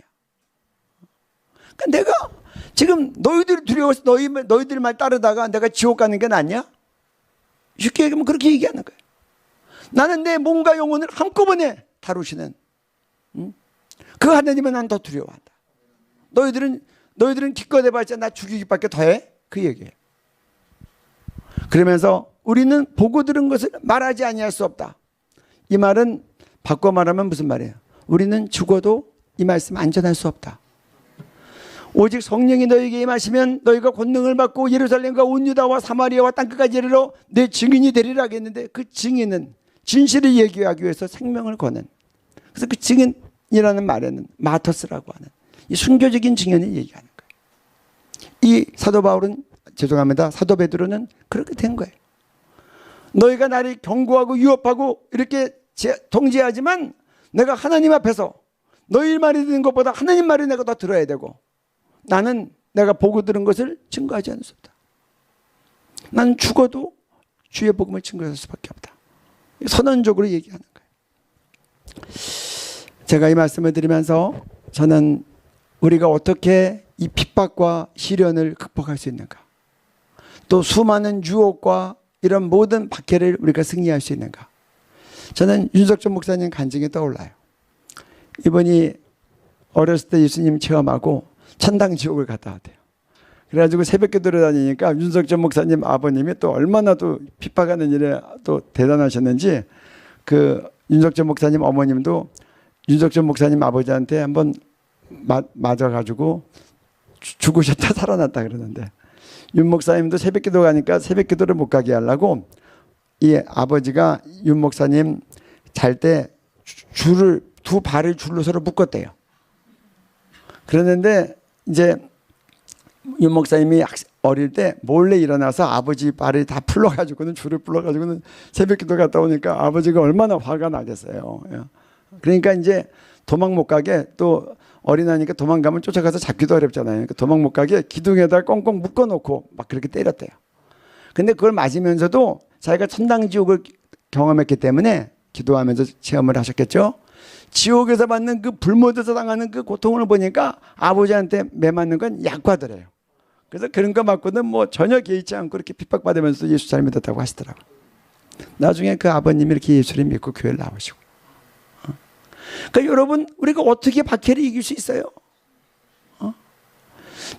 그러니까 내가 지금 너희들이 두려워서 너희들 말 따르다가 내가 지옥 가는 게 낫냐? 쉽게 얘기하면 그렇게 얘기하는 거예요. 나는 내 몸과 영혼을 한꺼번에 다루시는 그 하나님은 난 더 두려워한다. 너희들은 기껏 해봤자 나 죽이기밖에 더해? 그 얘기예요. 그러면서 우리는 보고 들은 것을 말하지 아니할 수 없다. 이 말은 바꿔 말하면 무슨 말이에요? 우리는 죽어도 이 말씀 안전할 수 없다. 오직 성령이 너희에게 임하시면 너희가 권능을 받고 예루살렘과 온 유다와 사마리아와 땅끝까지 이르러 내 증인이 되리라 하겠는데 그 증인은 진실을 얘기하기 위해서 생명을 거는, 그래서 그 증인이라는 말에는 마터스라고 하는 이 순교적인 증인을 얘기하는 거예요. 이 사도 바울은 사도 베드로는 그렇게 된 거예요. 너희가 나를 경고하고 유업하고 이렇게 통제하지만 내가 하나님 앞에서 너희 말이 듣는 것보다 하나님 말을 내가 더 들어야 되고 나는 내가 보고 들은 것을 증거하지 않을 수 없다. 나는 죽어도 주의 복음을 증거할 수밖에 없다. 선언적으로 얘기하는 거예요. 제가 이 말씀을 드리면서 저는 우리가 어떻게 이 핍박과 시련을 극복할 수 있는가, 또 수많은 유혹과 이런 모든 박해를 우리가 승리할 수 있는가, 저는 윤석준 목사님 간증이 떠올라요. 이분이 어렸을 때 예수님 체험하고 천당 지옥을 갔다 왔대요. 그래가지고 새벽기도를 다니니까 윤석준 목사님 아버님이 또 얼마나 또 핍박하는 일에 또 대단하셨는지 그 윤석준 목사님 어머님도 윤석준 목사님 아버지한테 한번 맞아가지고 죽으셨다 살아났다 그러는데, 윤 목사님도 새벽기도 가니까 새벽기도를 못 가게 하려고 이 아버지가 윤 목사님 잘 때 두 발을 줄로 서로 묶었대요. 그러는데 이제 윤 목사님이 어릴 때 몰래 일어나서 아버지 발을 다 풀러가지고는 줄을 풀러가지고는 새벽기도 갔다 오니까 아버지가 얼마나 화가 나겠어요. 그러니까 이제 도망 못 가게, 또 어린아이니까 도망가면 쫓아가서 잡기도 어렵잖아요. 그러니까 도망 못 가게 기둥에다 꽁꽁 묶어놓고 막 그렇게 때렸대요. 근데 그걸 맞으면서도 자기가 천당지옥을 경험했기 때문에 기도하면서 체험을 하셨겠죠. 지옥에서 받는 그 불못에서 당하는 그 고통을 보니까 아버지한테 매맞는 건 약과더래요. 그래서 그런 거 맞고는 뭐 전혀 개의치 않고 이렇게 핍박받으면서 예수 잘 믿었다고 하시더라고요. 나중에 그 아버님이 이렇게 예수를 믿고 교회를 나오시고. 그러니까 여러분, 우리가 어떻게 박해를 이길 수 있어요?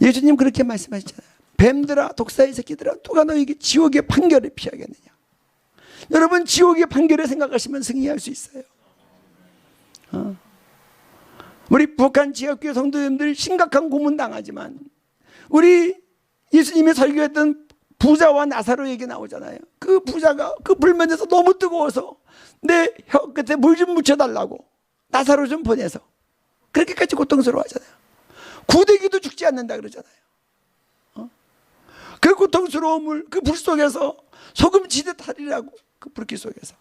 예수님 그렇게 말씀하시잖아요. 뱀들아, 독사의 새끼들아, 누가 너에게 지옥의 판결을 피하겠느냐. 여러분, 지옥의 판결을 생각하시면 승리할 수 있어요. 우리 북한 지역교회 성도님들 심각한 고문 당하지만 우리 예수님이 설교했던 부자와 나사로 얘기 나오잖아요. 그 부자가 그 불면에서 너무 뜨거워서 내 혀 끝에 물 좀 묻혀달라고 나사로 좀 보내서 그렇게까지 고통스러워하잖아요. 구데기도 죽지 않는다 그러잖아요. 그 고통스러움을 그 불 속에서 소금 지듯 하리라고, 그 불길 속에서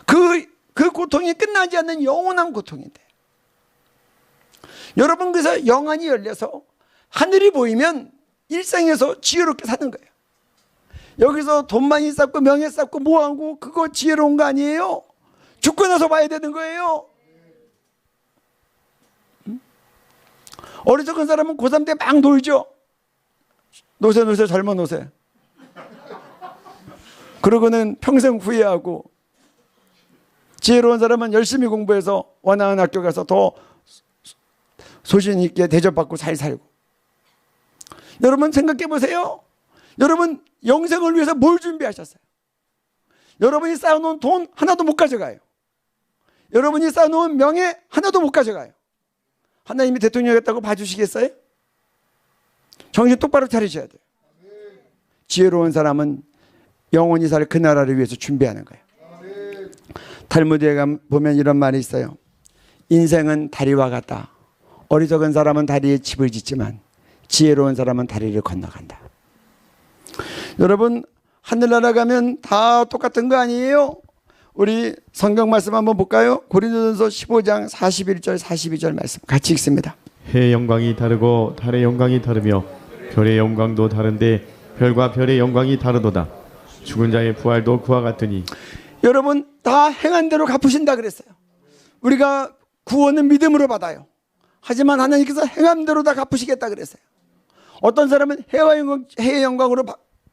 그 고통이 끝나지 않는 영원한 고통인데, 여러분 그래서 영안이 열려서 하늘이 보이면 일생에서 지혜롭게 사는 거예요. 여기서 돈 많이 쌓고 명예 쌓고 뭐하고 그거 지혜로운 거 아니에요. 죽고 나서 봐야 되는 거예요. 어리석은 사람은 고3 때 막 놀죠. 노세 젊어 노세. 그러고는 평생 후회하고, 지혜로운 사람은 열심히 공부해서 원하는 학교 가서 더 소신 있게 대접받고 잘 살고. 여러분 생각해 보세요. 여러분 영생을 위해서 뭘 준비하셨어요? 여러분이 쌓아놓은 돈 하나도 못 가져가요. 여러분이 쌓아놓은 명예 하나도 못 가져가요. 하나님이 대통령 했다고 봐주시겠어요? 정신 똑바로 차리셔야 돼요. 지혜로운 사람은 영원히 살 그 나라를 위해서 준비하는 거예요. 탈무드에 보면 이런 말이 있어요. 인생은 다리와 같다. 어리석은 사람은 다리에 집을 짓지만 지혜로운 사람은 다리를 건너간다. 여러분 하늘나라 가면 다 똑같은 거 아니에요? 우리 성경 말씀 한번 볼까요? 고린도전서 15장 41절 42절 말씀 같이 읽습니다. 해의 영광이 다르고 달의 영광이 다르며 별의 영광도 다른데 별과 별의 영광이 다르도다. 죽은 자의 부활도 그와 같으니. 여러분 다 행한 대로 갚으신다 그랬어요. 우리가 구원은 믿음으로 받아요. 하지만 하나님께서 행한 대로 다 갚으시겠다 그랬어요. 어떤 사람은 해의 영광으로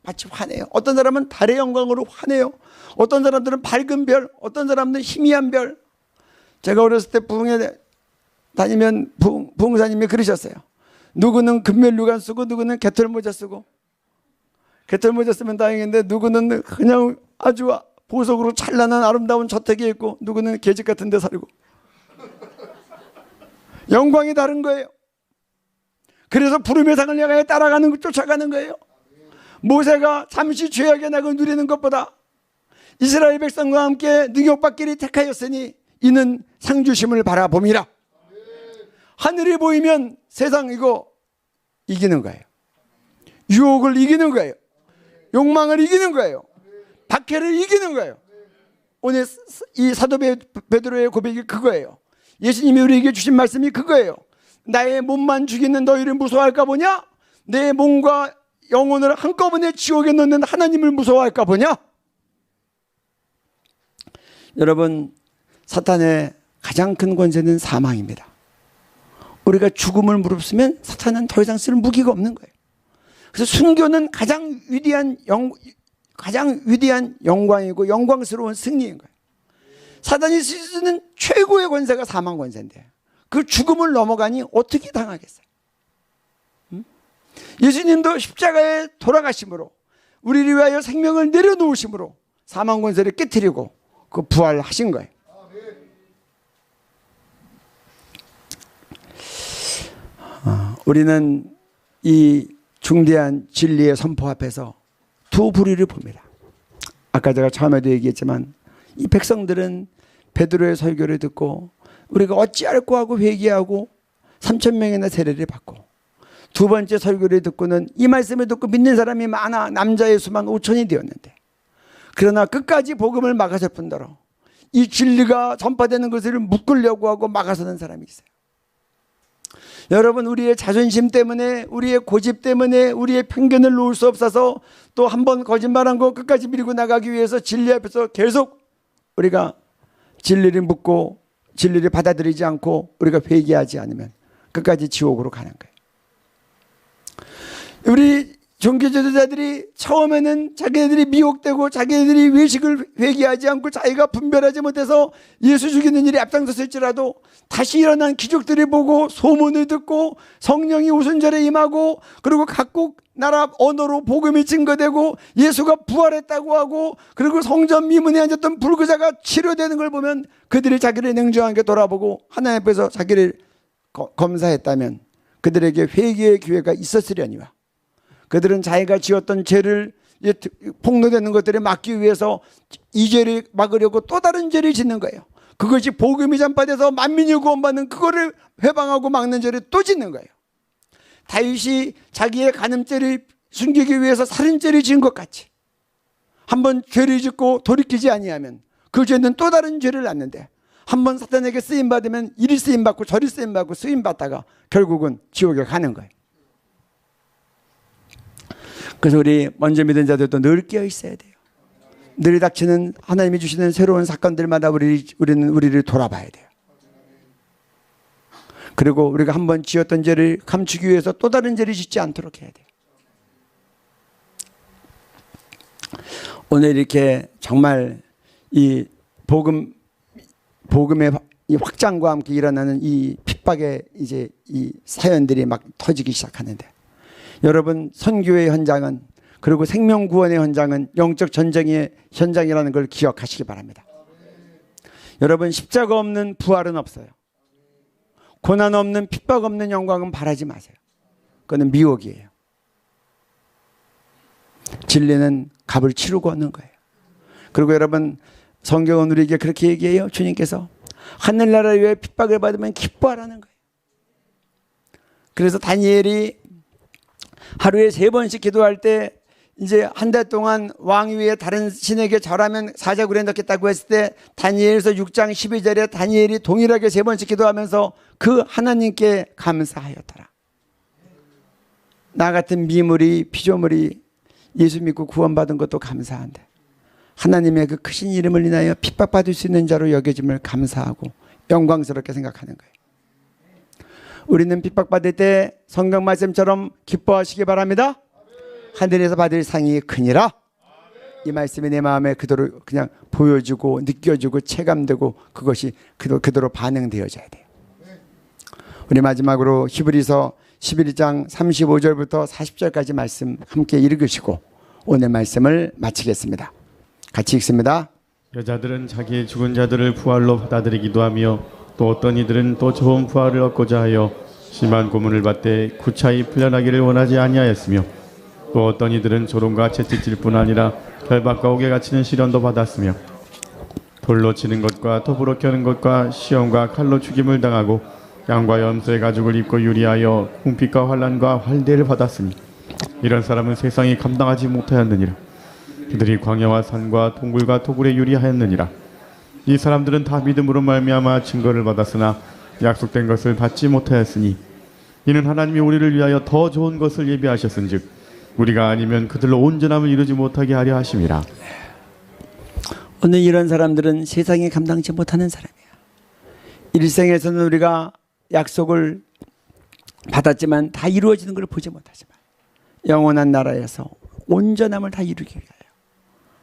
마치 화내요. 어떤 사람은 달의 영광으로 화내요. 어떤 사람들은 밝은 별, 어떤 사람들은 희미한 별. 제가 어렸을 때 부흥에 다니면 부흥사님이 그러셨어요. 누구는 금멜류관 쓰고 누구는 개털모자 쓰고. 개털모자 쓰면 다행인데 누구는 그냥 아주 보석으로 찬란한 아름다운 저택에 있고 누구는 계집 같은 데 살고. 영광이 다른 거예요. 그래서 부름의 상을 향해 따라가는 거, 쫓아가는 거예요. 모세가 잠시 죄악의 낙을 누리는 것보다 이스라엘 백성과 함께 능욕받기를 택하였으니 이는 상주심을 바라봄이라. 하늘이 보이면 세상 이거 이기는 거예요. 유혹을 이기는 거예요. 욕망을 이기는 거예요. 박해를 이기는 거예요. 오늘 이 사도 베드로의 고백이 그거예요. 예수님이 우리에게 주신 말씀이 그거예요. 나의 몸만 죽이는 너희를 무서워할까 보냐? 내 몸과 영혼을 한꺼번에 지옥에 넣는 하나님을 무서워할까 보냐? 여러분 사탄의 가장 큰 권세는 사망입니다. 우리가 죽음을 무릅쓰면 사탄은 더 이상 쓸 무기가 없는 거예요. 그래서 순교는 가장 위대한 영광이고 영광스러운 승리인 거예요. 사단이 쓰는 최고의 권세가 사망 권세인데 그 죽음을 넘어가니 어떻게 당하겠어요? 예수님도 십자가에 돌아가심으로 우리를 위하여 생명을 내려놓으심으로 사망 권세를 깨뜨리고 그 부활하신 거예요. 우리는 이 중대한 진리의 선포 앞에서 두 부류를 봅니다. 아까 제가 처음에도 얘기했지만 이 백성들은 베드로의 설교를 듣고 우리가 어찌할꼬 하고 회개하고 3,000명이나 세례를 받고 두 번째 설교를 듣고는 이 말씀을 듣고 믿는 사람이 많아 남자의 수만 5천이 되었는데, 그러나 끝까지 복음을 막았을 뿐더러 이 진리가 전파되는 것을 묶으려고 하고 막아서는 사람이 있어요. 여러분, 우리의 자존심 때문에, 우리의 고집 때문에, 우리의 편견을 놓을 수 없어서 또 한 번 거짓말한 거 끝까지 밀고 나가기 위해서 진리 앞에서 계속 우리가 진리를 묻고 진리를 받아들이지 않고 우리가 회개하지 않으면 끝까지 지옥으로 가는 거예요. 우리 종교 지도자들이 처음에는 자기네들이 미혹되고 자기네들이 외식을 회개하지 않고 자기가 분별하지 못해서 예수 죽이는 일이 앞장섰을지라도 다시 일어난 기적들을 보고 소문을 듣고 성령이 오순절에 임하고 그리고 각국 나라 언어로 복음이 증거되고 예수가 부활했다고 하고 그리고 성전 미문에 앉았던 불구자가 치료되는 걸 보면 그들이 자기를 냉정하게 돌아보고 하나님 앞에서 자기를 검사했다면 그들에게 회개의 기회가 있었으려니와, 그들은 자기가 지었던 죄를 폭로되는 것들을 막기 위해서 이 죄를 막으려고 또 다른 죄를 짓는 거예요. 그것이 복음이 전파돼서 만민이 구원받는 그거를 회방하고 막는 죄를 또 짓는 거예요. 다윗이 자기의 간음죄를 숨기기 위해서 살인죄를 지은 것 같이 한번 죄를 짓고 돌이키지 아니하면 그 죄는 또 다른 죄를 낳는데, 한번 사탄에게 쓰임받으면 이리 쓰임받고 저리 쓰임받고 쓰임받다가 결국은 지옥에 가는 거예요. 그래서 우리 먼저 믿은 자들도 늘 깨어 있어야 돼요. 늘 닥치는 하나님이 주시는 새로운 사건들마다 우리는 우리를 돌아봐야 돼요. 그리고 우리가 한번 지었던 죄를 감추기 위해서 또 다른 죄를 짓지 않도록 해야 돼요. 오늘 이렇게 정말 이 복음의 이 확장과 함께 일어나는 이 핍박의 이제 이 사연들이 막 터지기 시작하는데, 여러분, 선교의 현장은, 그리고 생명구원의 현장은 영적 전쟁의 현장이라는 걸 기억하시기 바랍니다. 여러분, 십자가 없는 부활은 없어요. 고난 없는, 핍박 없는 영광은 바라지 마세요. 그거는 미혹이에요. 진리는 값을 치르고 얻는 거예요. 그리고 여러분, 성경은 우리에게 그렇게 얘기해요. 주님께서 하늘나라를 위해 핍박을 받으면 기뻐하라는 거예요. 그래서 다니엘이 하루에 3번씩 기도할 때 이제 한 달 동안 왕 위에 다른 신에게 절하면 사자굴에 넣겠다고 했을 때 다니엘서 6장 12절에 다니엘이 동일하게 3번씩 기도하면서 그 하나님께 감사하였더라. 나 같은 미물이, 피조물이 예수 믿고 구원받은 것도 감사한데 하나님의 그 크신 이름을 인하여 핍박받을 수 있는 자로 여겨짐을 감사하고 영광스럽게 생각하는 거예요. 우리는 핍박받을 때 성경 말씀처럼 기뻐하시기 바랍니다. 하늘에서 받을 상이 크니라. 이 말씀이 내 마음에 그대로 그냥 보여지고 느껴지고 체감되고 그것이 그대로 반응되어져야 돼요. 우리 마지막으로 히브리서 11장 35절부터 40절까지 말씀 함께 읽으시고 오늘 말씀을 마치겠습니다. 같이 읽습니다. 여자들은 자기의 죽은 자들을 부활로 받아들이기도 하며 또 어떤 이들은 또 좋은 부활을 얻고자 하여 심한 고문을 받되 구차히 풀려나기를 원하지 아니하였으며 또 어떤 이들은 조롱과 채찍질 뿐 아니라 결박과 옥에 갇히는 시련도 받았으며 돌로 치는 것과 톱으로 켜는 것과 시험과 칼로 죽임을 당하고 양과 염소의 가죽을 입고 유리하여 궁핍과 환난과 활대를 받았으니 이런 사람은 세상이 감당하지 못하였느니라. 그들이 광야와 산과 동굴과 토굴에 유리하였느니라. 이 사람들은 다 믿음으로 말미암아 증거를 받았으나 약속된 것을 받지 못하였으니 이는 하나님이 우리를 위하여 더 좋은 것을 예비하셨은즉 우리가 아니면 그들로 온전함을 이루지 못하게 하려 하심이라. 오늘 이런 사람들은 세상이 감당치 못하는 사람이야. 일생에서는 우리가 약속을 받았지만 다 이루어지는 걸 보지 못하지만 영원한 나라에서 온전함을 다 이루기 위하여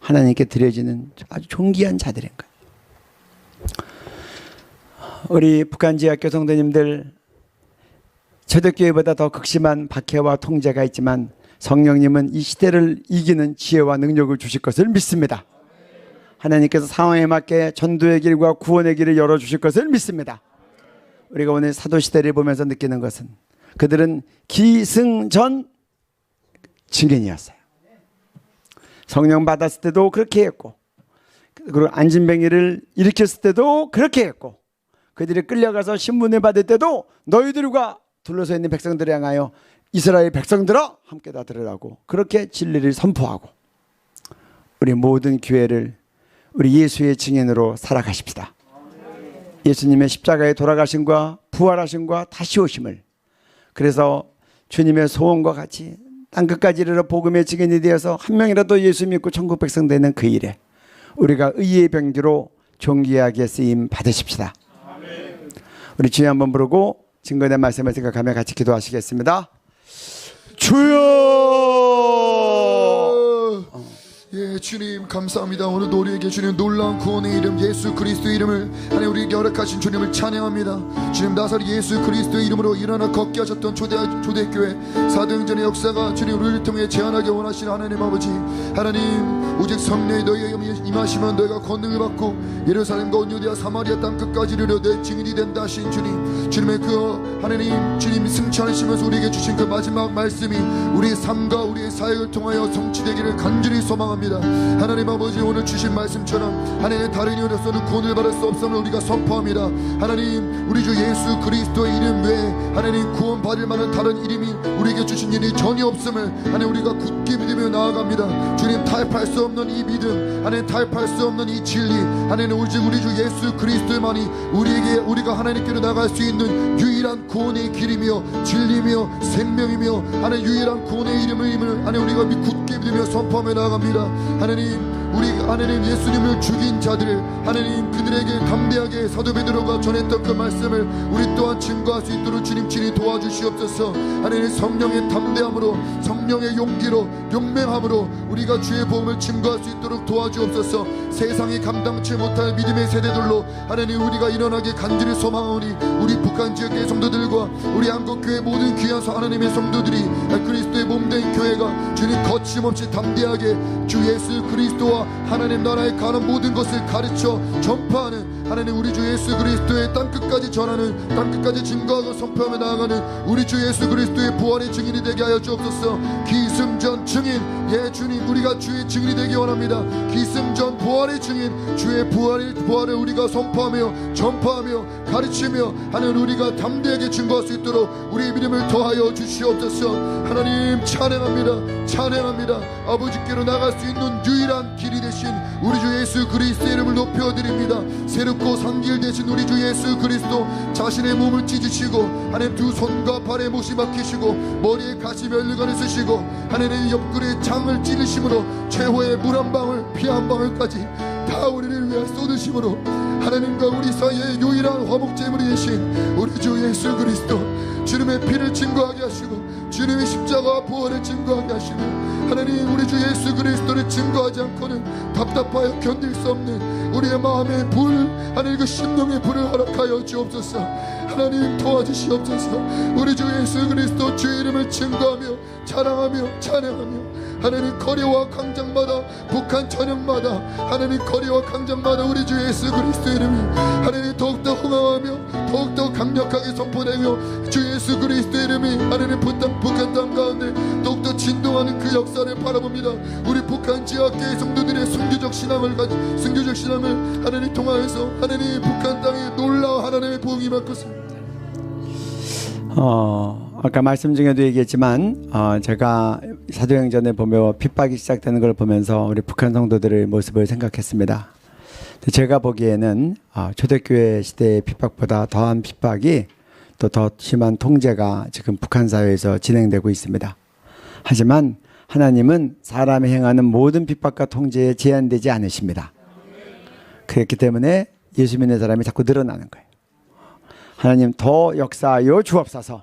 하나님께 드려지는 아주 존귀한 자들인 거예요. 우리 북한 지하교 성도님들, 초대교회보다 더 극심한 박해와 통제가 있지만 성령님은 이 시대를 이기는 지혜와 능력을 주실 것을 믿습니다. 하나님께서 상황에 맞게 전도의 길과 구원의 길을 열어주실 것을 믿습니다. 우리가 오늘 사도시대를 보면서 느끼는 것은 그들은 기승전 증인이었어요. 성령 받았을 때도 그렇게 했고, 그리고 안진뱅이를 일으켰을 때도 그렇게 했고, 그들이 끌려가서 신문을 받을 때도 너희들과 둘러서 있는 백성들을 향하여 이스라엘 백성들아 함께 다 들으라고 그렇게 진리를 선포하고 우리 모든 교회를 우리 예수의 증인으로 살아가십시다. 예수님의 십자가에 돌아가심과 부활하심과 다시 오심을, 그래서 주님의 소원과 같이 땅끝까지 이르러 복음의 증인이 되어서 한 명이라도 예수 믿고 천국 백성 되는 그 일에 우리가 의의 병기로 존귀하게 쓰임 받으십시다. 우리 주여 한번 부르고 증거된 말씀을 생각하며 같이 기도하시겠습니다. 주여! 예, 주님 감사합니다. 오늘도 우리에게 주님 놀라운 구원의 이름 예수 그리스도의 이름을 하나님 우리에게 허락하신 주님을 찬양합니다. 주님 나사렛 예수 그리스도의 이름으로 일어나 걷게 하셨던 초대교회 사도행전의 역사가 주님 우리를 통해 제안하게 원하시는 하나님 아버지, 하나님 오직 성령이 너희에게 임하시면 너희가 권능을 받고 예루살렘과 온 유대와 사마리아 땅끝까지 이르러 내 증인이 된다 하신 주님, 주님의 그 하나님 주님 승천하시면서 우리에게 주신 그 마지막 말씀이 우리의 삶과 우리의 사역을 통하여 성취되기를 간절히 소망합니다. 하나님 아버지, 오늘 주신 말씀처럼 하나님의 다른 이유로서는 구원을 받을 수 없음을 우리가 선포합니다. 하나님 우리 주 예수 그리스도의 이름 외에 하나님 구원 받을 만한 다른 이름이 우리에게 주신 일이 전혀 없음을 하나님 우리가 굳게 믿으며 나아갑니다. 주님 타협할 수 없는 이 믿음, 하나님 타협할 수 없는 이 진리, 하나님 오직 우리 주 예수 그리스도만이 우리가 하나님께로 나갈 수 있는 유일한 구원의 길이며 진리며 생명이며 하나님 유일한 구원의 이름을 하나님 우리가 굳게 믿으며 선포하며 나아갑니다. 하나님 우리 하나님 예수님을 죽인 자들을 하나님 그들에게 담대하게 사도 베드로가 전했던 그 말씀을 우리 또한 증거할 수 있도록 주님 친히 도와주시옵소서. 하나님 성령의 담대함으로 성령의 용기로 용맹함으로 우리가 주의 복음을 증거할 수 있도록 도와주옵소서. 세상이 감당치 못할 믿음의 세대들로 하나님 우리가 일어나게 간절히 소망하오니 우리 북한 지역의 성도들과 우리 한국교회 모든 귀한 하나님의 성도들이 그리스도의 몸된 교회가 주님 거침없이 담대하게 주 예수 그리스도와 하나님 나라에 가는 모든 것을 가르쳐 전파하는 하나님 우리 주 예수 그리스도의 땅끝까지 전하는 땅끝까지 증거하고 선포하며 나아가는 우리 주 예수 그리스도의 부활의 증인이 되게 하여 주옵소서. 기승전 증인, 예 주님 우리가 주의 증인이 되기 원합니다. 기승전 부활의 증인, 주의 부활을 우리가 선포하며 전파하며 가르치며 하나님 우리가 담대하게 증거할 수 있도록 우리의 믿음을 더하여 주시옵소서. 하나님 찬양합니다. 찬양합니다. 아버지께로 나갈 수 있는 유일한 길이 되신 우리 주 예수 그리스도의 이름을 높여드립니다. 새롭고 상길 되신 우리 주 예수 그리스도 자신의 몸을 찢으시고 하나님 두 손과 발에 못이 막히시고 머리에 가시 멸류관을 쓰시고 하나님 옆구리에 창을 찌르심으로 최후의 물 한 방울 피 한 방울까지 다 우리를 위해 쏟으심으로 하나님과 우리 사이에 유일한 화목제물이 되신 우리 주 예수 그리스도 주님의 피를 증거하게 하시고 주님의 십자가와 부활을 증거하게 하시고 하나님 우리 주 예수 그리스도를 증거하지 않고는 답답하여 견딜 수 없는 우리의 마음의 불, 하나님 그 심령의 불을 허락하여 주옵소서. 하나님 도와주시옵소서. 우리 주 예수 그리스도 주의 이름을 증거하며 자랑하며 찬양하며 하나님 거리와 광장마다 북한 전역마다 하나님 거리와 광장마다 우리 주 예수 그리스도 이름이 하나님 더욱더 흥황하며 더욱더 강력하게 선포되며 주 예수 그리스도 이름이 하나님 북한 땅 가운데 더욱더 진동하는 그 역사를 바라봅니다. 우리 북한 지역계의 성도들의 순교적 신앙을 하나님 통하여서 하나님 북한 땅에 놀라운 하나님의 복음이 임할 것을 아까 말씀 중에도 얘기했지만 제가 사도행전에 보며 핍박이 시작되는 걸 보면서 우리 북한 성도들의 모습을 생각했습니다. 제가 보기에는 초대교회 시대의 핍박보다 더한 핍박이 또 더 심한 통제가 지금 북한 사회에서 진행되고 있습니다. 하지만 하나님은 사람이 행하는 모든 핍박과 통제에 제한되지 않으십니다. 그렇기 때문에 예수 믿는 사람이 자꾸 늘어나는 거예요. 하나님 더 역사하여 주옵소서.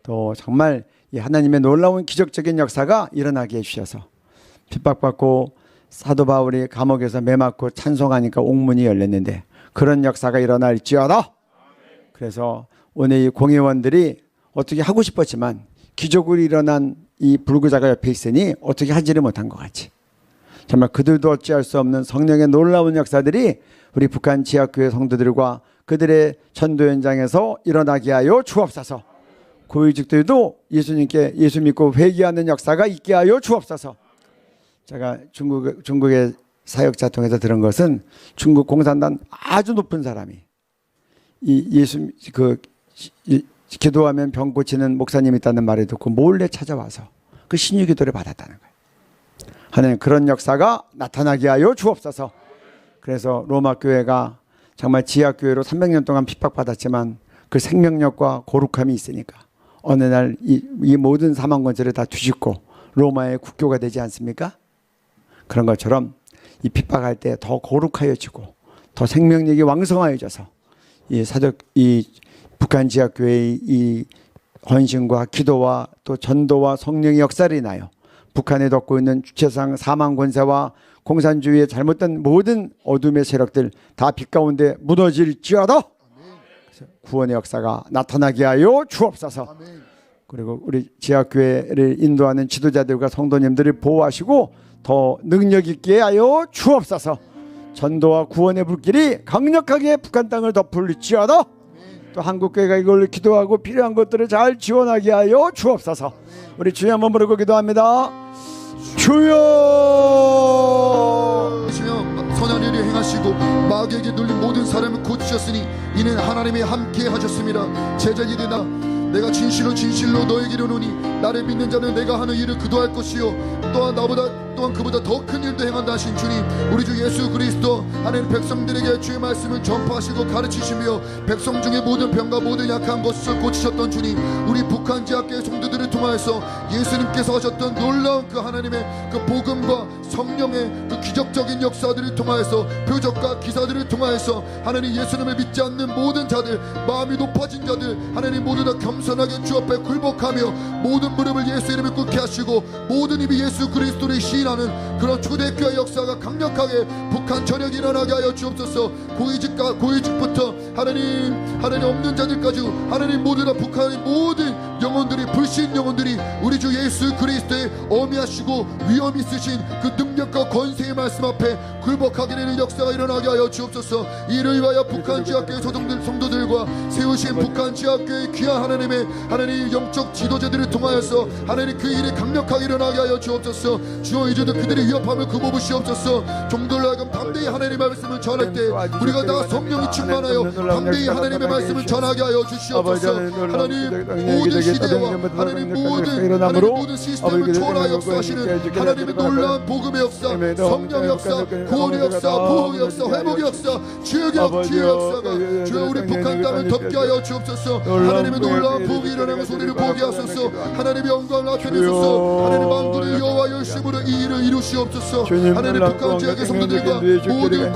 또 정말 이 하나님의 놀라운 기적적인 역사가 일어나게 해주셔서 핍박받고 사도 바울이 감옥에서 매맞고 찬송하니까 옥문이 열렸는데 그런 역사가 일어날지어다. 그래서 오늘 이 공회원들이 어떻게 하고 싶었지만 기적으로 일어난 이 불구자가 옆에 있으니 어떻게 하지를 못한 것 같이 정말 그들도 어찌할 수 없는 성령의 놀라운 역사들이 우리 북한 지역교회 성도들과 그들의 전도 현장에서 일어나게 하여 주옵소서. 고위직들도 예수님께 예수 믿고 회개하는 역사가 있게 하여 주옵소서. 제가 중국의 사역자 통해서 들은 것은 중국 공산당 아주 높은 사람이 이 기도하면 병 고치는 목사님이 있다는 말을 듣고 몰래 찾아와서 그 신유 기도를 받았다는 거예요. 하나님 그런 역사가 나타나게 하여 주옵소서. 그래서 로마 교회가 정말 지하교회로 300년 동안 핍박받았지만 그 생명력과 거룩함이 있으니까 어느 날 이 모든 사망권세를 다 뒤집고 로마의 국교가 되지 않습니까? 그런 것처럼 이 핍박할 때 더 거룩하여지고 더 생명력이 왕성하여져서 이 북한 지하교회의 이 헌신과 기도와 또 전도와 성령의 역사를 인하여 북한에 덮고 있는 주체상 사망 권세와 공산주의의 잘못된 모든 어둠의 세력들 다 빛 가운데 무너질지어다. 구원의 역사가 나타나게 하여 주옵소서. 그리고 우리 지하교회를 인도하는 지도자들과 성도님들을 보호하시고 더 능력 있게 하여 주옵소서. 전도와 구원의 불길이 강력하게 북한 땅을 덮을지어다. 또 한국교회가 이걸 기도하고 필요한 것들을 잘 지원하게 하여 주옵소서. 우리 주여 한번 부르고 기도합니다. 주여. 선한 일을 행하시고 마귀에게 눌린 모든 사람을 고치셨으니 이는 하나님이 함께 하셨습니다. 제자들이 내가 진실로 너에게 이르노니 나를 믿는 자는 내가 하는 일을 그도 할 것이요 또한 그보다 더 큰 일도 행한다 하신 주님, 우리 주 예수 그리스도 하나님 백성들에게 주의 말씀을 전파하시고 가르치시며 백성 중에 모든 병과 모든 약한 것을 고치셨던 주님, 우리 북한 지하교회 성도들을 통하여서 예수님께서 하셨던 놀라운 그 하나님의 그 복음과 성령의 그 기적적인 역사들을 통하여서 표적과 기사들을 통하여서 하나님 예수님을 믿지 않는 모든 자들, 마음이 높아진 자들 하나님 모두 다 겸손하게 주 앞에 굴복하며 모든 무릎을 예수 이름에 꿇게 하시고 모든 입이 예수 그리스도를 시인하는 그런 초대교회 역사가 강력하게 북한 전역에 일어나게 하여 주옵소서. 고위직부터 하나님 없는 자들까지 하나님 모두 다 북한의 모든 영혼들이, 불신 영혼들이 우리 주 예수 그리스도의 어미하시고 위엄 있으신 그 능력과 권세의 말씀 앞에 굴복하게 되는 역사가 일어나게 하여 주옵소서. 이를 위하여 북한 지하교회 성도들과 세우신 북한 지하교회 귀한 하나님 영적 지도자들을 통하여서 하나님 그 일이 강력하게 일어나게 하여 주옵소서. 주여 이제도 그들의 위협함을 금어부시옵소서. 종들로 하여금 담대히 하나님의 말씀을 전할 때 우리가 다 성령이 충만하여 담대히 하나님의 말씀을 전하게 하여 주시옵소서. 하나님 모든 시대와 하나님 모든 시스템을 초월하여 역사하시는 하나님의 놀라운 복음의 역사, 성령의 역사, 구원의 역사, 보호의 역사, 회복의 역사, 주의 역사가 주여 우리 북한 땅을 덮게 하여 주옵소서. 하나님의 놀라운 복이 일어나는 소리를 보게 하소서. 하나님의 영광을 나타내소서. 하나님 만군의 여호와 열심으로 이 일을 이루시옵소서. 하나님 북한 지역의 성도들과 모든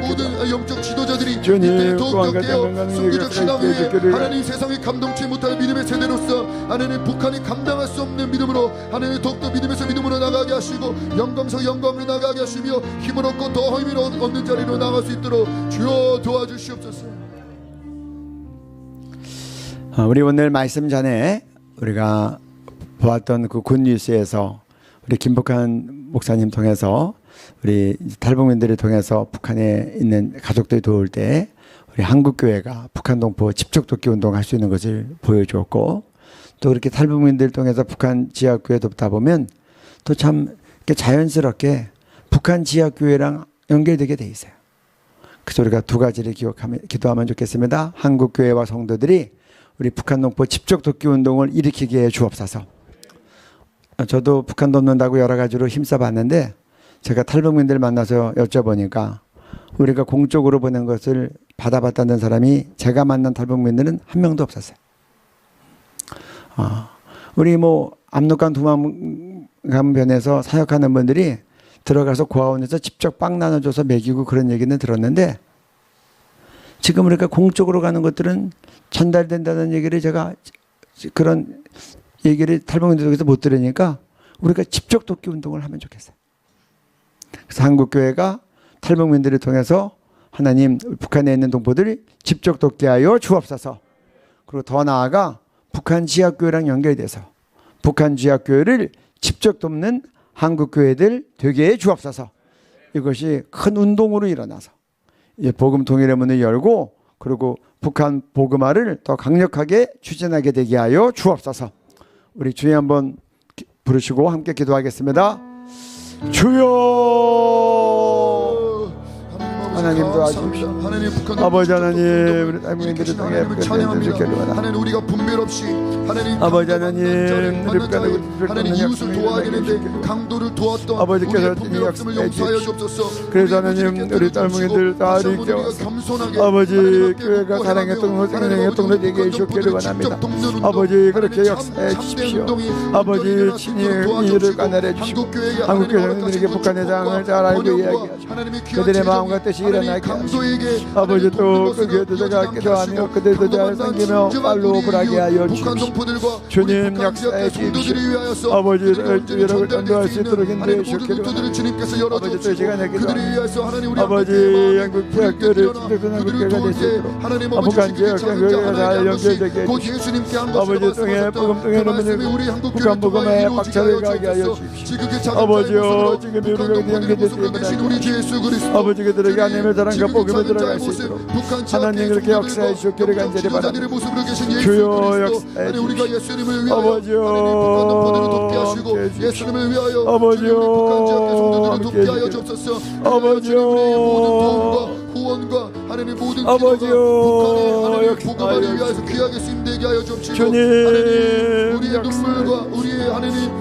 모든 영적 지도자들이 이때 더욱더 깨어 순교적 신앙 위에 하나님 세상이 감동치 못할 믿음의 세대로서 하나님 북한이 감당할 수 없는 믿음으로 하나님 더욱더 믿음에서 믿음으로 나가게 하시고 영광에서 영광으로 나가게 하시며 힘을 얻고 더 힘을 얻는 자리로 나갈 수 있도록 주여 도와주시옵소서. 우리 오늘 말씀 전에 우리가 보았던 그 굿뉴스에서 우리 김복한 목사님 통해서 우리 탈북민들을 통해서 북한에 있는 가족들 도울 때 우리 한국교회가 북한 동포 집적돕기 운동을 할 수 있는 것을 보여주었고, 또 그렇게 탈북민들 통해서 북한 지하교회 돕다 보면 또 참 자연스럽게 북한 지하교회랑 연결되게 돼 있어요. 그래서 우리가 두 가지를 기도하면 좋겠습니다. 한국교회와 성도들이 우리 북한 동포 집적돕기 운동을 일으키게 해 주옵소서. 저도 북한 돕는다고 여러 가지로 힘써봤는데 제가 탈북민들 만나서 여쭤보니까 우리가 공적으로 보낸 것을 받아봤다는 사람이 제가 만난 탈북민들은 한 명도 없었어요. 우리 압록강 두만강변에서 사역하는 분들이 들어가서 고아원에서 직접 빵 나눠줘서 먹이고 그런 얘기는 들었는데, 지금 우리가 공적으로 가는 것들은 전달된다는 얘기를 제가 그런 얘기를 탈북민들 쪽에서 못 들으니까 우리가 집적돕기 운동을 하면 좋겠어요. 그래서 한국교회가 탈북민들을 통해서 하나님 북한에 있는 동포들을 집적돕게 하여 주옵소서. 그리고 더 나아가 북한 지하교회랑 연결돼서 북한 지하교회를 직접 돕는 한국교회들 되게 해 주옵소서. 이것이 큰 운동으로 일어나서 복음 통일의 문을 열고 그리고 북한 복음화를 더 강력하게 추진하게 되게 하여 주옵소서. 우리 주여 한번 부르시고 함께 기도하겠습니다. 주여. 하나님 도와주십시오. 하나님 북한 아버지 하나님 우리 탈북민들을 통해 북한을 지키려 하나님 우리가 분별 없이 하나님 아버지 하나님 우리 북한을 하나님 이웃을 도와야 되는데 강도를 도왔던 아버지께서 우리의 분별 없음을 용서하여 주옵소서. 그래서 하나님 우리 탈북민들 다 일깨워 아버지 교회가 사랑의 통로 생명의 통로 되게 해주시기를 원합니다. 아버지 그렇게 역사해 주십시오. 아버지 친히 이를 까내려 주시고 한국 교회들에게 북한의 장을 잘 알고 이야기하시고 그들의 마음과 뜻이 일어나게 하시고 아버지 또 그 교회들과 기도하며 그들도 잘 섬기며 말로 불하게 하여 주십시오. 주님 역사해 주십시오. 아버지를 유력을 전도할 수 있도록 인도해 주시기를 원합니다. 아버지 또 이 시간에 기도합니다. 아버지 영국 대학교를 특별한 국회가 될 수 있도록 북한 지역 교회가 잘 연결되게 해주시고 아버지 통해 복음 통해 여러분들 북한 복음에 박차를 가게 하여 주십시오. 아버지요 지금 우리가 연결되지 못하고 아버지 그들에게 하나님의 사랑과 복음에 들어갈 수 있도록 하나님 그렇게 역사해 주시기를 간절히 바랍니다. 주여 역사해 주십시오. 아버지요 예수님을 위하여 아버지요 함께 해주십시오. 아버지요 후원과 하나님의 모든 아버지요 북한의 복음을 위하여서 귀하게 쓰임되게 하여 주옵시고 주님 우리의 눈물과 우리의 하나님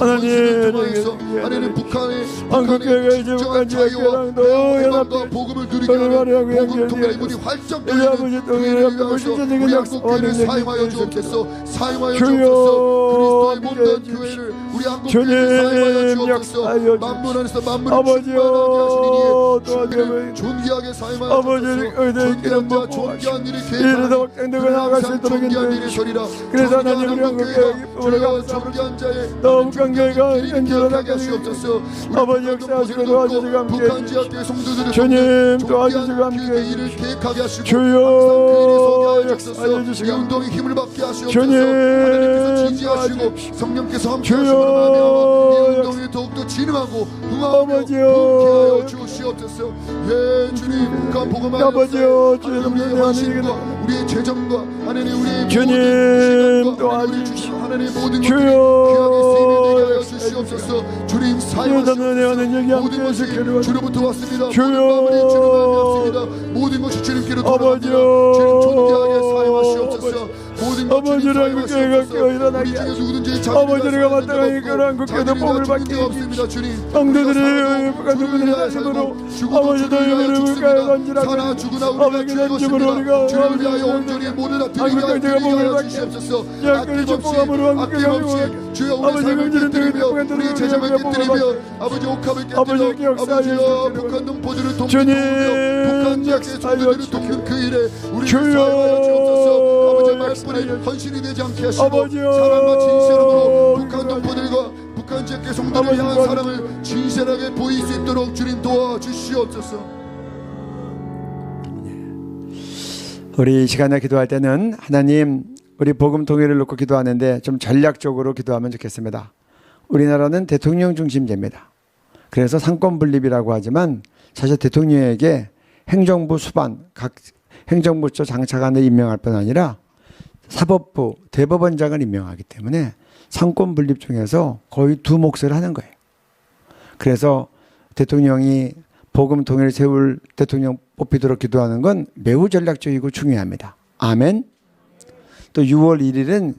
통해서 하나님 북한의 한국교회가 이제 북한 지역교회랑 더 연합돼 복음을 누리게 하는 복음 통해 문이 활짝 열리는 우리를 위하여서 우리 한국교회를 사용하여 주옵소서. 사용하여 주옵소서. 그리스도의 몸된 교회를 우리 한국교회를 사용하여 주옵소서. 만물 안에서 만물을 충만하게 하시니 존귀하게 사용하여 아버지를 의대의 기름 붓고 이래서 확장되고 나아갈 수 있도록 인도해 주시오. 그래서 하나님 우리 한국교회 기쁨으로 감사합니다. 더 북한교회가 연결하게 하시옵소서. 아버지 역사하시고 도와주시고 함께해 주님 도와주시고 함께해 주여 역사하여 주시고 운동에 힘을 받게 하시옵소서. 주님 하나님께서 지지하시고 성령께서 함께하시고 이 운동이 더욱더 진흥하고 흥하고 부흥케 하여 주시옵소서. 예 주님 북한 복음하여 아버지요 우리의 헌신과 우리의 재정과 하나님 우리의 주님 도와주십시오. 하나님 모든 것들이 주여 귀하게 주시옵소서. 주님 사용하시옵소서. 모든 것이 주로부터 왔습니다. 주여 모든 것이 주님께로 돌아갑니다. 주님 존귀하게 사용하시옵소서. 모든 것이 사용하시옵소서. 우리 중에 누구든지 아버지가 마땅하게 그러한 국회도 복을 받게 없습니다. 주님 성도들이 가족들의 자신으로 아버지도 이들을 물가에 던지라고 아버지 던짐으로 우리가 주를 위하여 온전히 모든 한국교회가 복을 받게 약간의 축복함으로 한국교회가 주여 우리 아버지 삶을 긍지를 깨뜨리며 드리며 우리의 제자를 깨뜨리며 아버지 옥합을 깨뜨리며 아버지여 북한 동포들을 돕는 북한 지역의 성도들을 돕는 그 일에 우리를 사용하여 주옵소서. 아버지의 말씀에 헌신이 되지 않게 하시고 사랑과 진실함으로 북한 동포들과 북한 지역의 성도를 향한 사랑을 진실하게 보일 수 있도록 주님 도와주시옵소서. 우리 이 시간에 기도할 때는 하나님 우리 복음 통일을 놓고 기도하는데 좀 전략적으로 기도하면 좋겠습니다. 우리나라는 대통령 중심제입니다. 그래서 상권 분립이라고 하지만 사실 대통령에게 행정부 수반, 각 행정부처 장차관을 임명할 뿐 아니라 사법부, 대법원장을 임명하기 때문에 상권 분립 중에서 거의 두 몫을 하는 거예요. 그래서 대통령이 복음 통일을 세울 대통령 뽑히도록 기도하는 건 매우 전략적이고 중요합니다. 아멘. 또 6월 1일은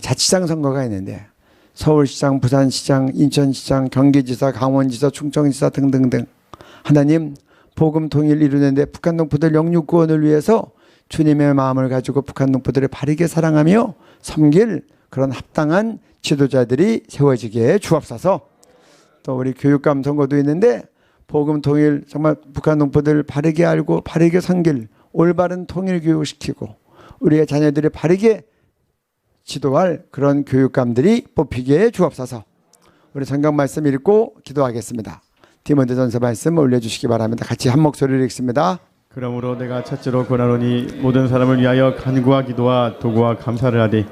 자치장 선거가 있는데 서울시장, 부산시장, 인천시장, 경기지사, 강원지사, 충청지사 등등등 하나님 복음 통일 이루는데 북한 동포들 영육 구원을 위해서 주님의 마음을 가지고 북한 동포들을 바르게 사랑하며 섬길 그런 합당한 지도자들이 세워지게 주옵소서. 또 우리 교육감 선거도 있는데 복음 통일 정말 북한 동포들 바르게 알고 바르게 섬길 올바른 통일 교육시키고 우리의 자녀들이 바르게 지도할 그런 교육감들이 뽑히게 주옵소서. 우리 성경 말씀 읽고 기도하겠습니다. 디모데전서 말씀 올려주시기 바랍니다. 같이 한 목소리를 읽습니다. 그러므로 내가 첫째로 권하노니 모든 사람을 위하여 간구와 기도와 도구와 감사를 하되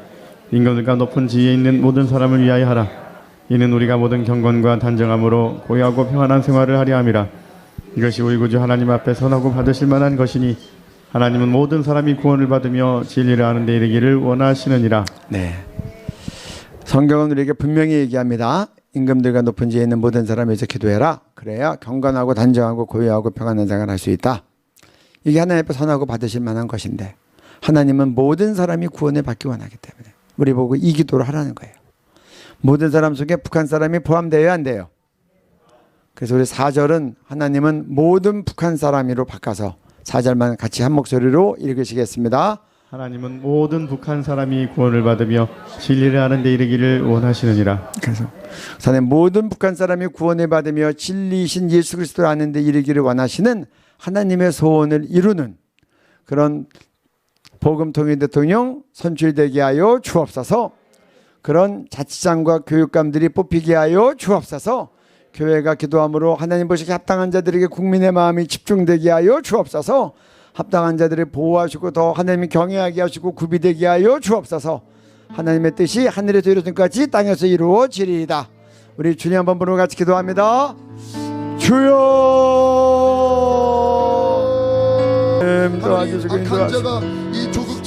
인간들과 높은 지위에 있는 모든 사람을 위하여 하라. 이는 우리가 모든 경건과 단정함으로 고요하고 평안한 생활을 하려 함이라. 이것이 우리 구주 하나님 앞에 선하고 받으실 만한 것이니 하나님은 모든 사람이 구원을 받으며 진리를 아는 데 이르기를 원하시느니라. 네. 성경은 우리에게 분명히 얘기합니다. 임금들과 높은 지위에 있는 모든 사람을 위해서 기도해라. 그래야 경건하고 단정하고 고요하고 평안한 생활을 할 수 있다. 이게 하나님 앞에 선하고 받으실 만한 것인데 하나님은 모든 사람이 구원을 받기 원하기 때문에 우리 보고 이 기도를 하라는 거예요. 모든 사람 속에 북한 사람이 포함되어야 안 돼요. 그래서 우리 4절은 하나님은 모든 북한 사람으로 바꿔서 4절만 같이 한 목소리로 읽으시겠습니다. 하나님은 모든 북한 사람이 구원을 받으며 진리를 아는 데 이르기를 원하시느니라. 그래서 하나님 모든 북한 사람이 구원을 받으며 진리이신 예수 그리스도를 아는 데 이르기를 원하시는 하나님의 소원을 이루는 그런 복음 통일 대통령 선출되게 하여 주옵소서. 그런 자치장과 교육감들이 뽑히게 하여 주옵소서. 교회가 기도함으로 하나님 보시기에 합당한 자들에게 국민의 마음이 집중되게 하여 주옵소서. 합당한 자들을 보호하시고 더 하나님이 경외하게 하시고 구비되게 하여 주옵소서. 하나님의 뜻이 하늘에서 이루어진 것 같이 땅에서 이루어지리이다. 우리 주님 한번 부르고 같이 기도합니다. 주여 도와주시고 인도하시고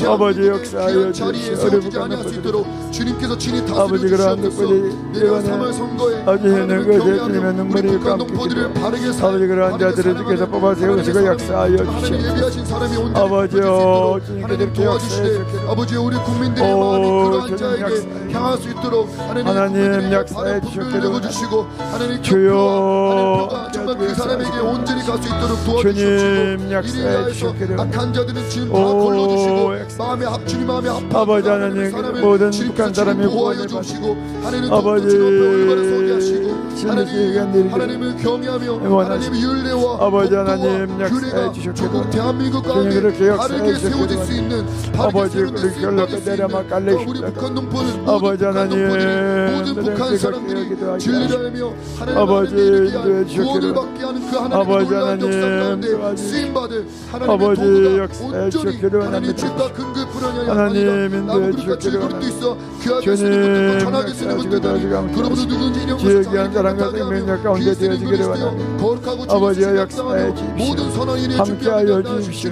아버지 역사하여 주시옵소서. 어렵지 않을 수 있도록 주님께서 친히 다스려 주시옵소서. 이런 3월 선거에 하나님을 경외하며 우리 북한 동포들을 바르게 살게 그러한 자들을 주께서 뽑아 세우시고 역사하여 주시옵소서. 아버지여 주님께서 도와주시되 아버지 우리 국민들의 마음이 그러한 자에게 향할 수 있도록 하나님 역사해 주시고 하나님 주여 정말 그 사람에게 온전히 갈 수 있도록 도와주시옵소서. 이리 하여서 악한 자들은 지금 다 걸러주시고 마음에 주님 마음에 아버지 하나님 모든 북한 사람이 구원을 주시고 아버지 하나님을 경외하며 하나님의 윤례와 아버지 하나님 역사해 주시옵소서. 대한민국 가운데 다르게 세워질 수 있는 아버지 그렇게 연락을 내려막 우리 북한 동포는 아버지 하나님 모든 북한 사람들이 진리를 알며 아버지 인도해 구원을 받게 하는 그 하나님의 놀라운 역사 가운데 쓰임받을 하나님의 도구가 온전히 하나님의 죄가 근거에 불안하여 하나님 인도해 주시기를 주님 전하게 쓰는 것들 그러므로 누군지 지혜기한 사랑과 생명력 가운데 되어지기를 원합니다. 아버지의 역사에 주십시오. 함께하여 주십시오.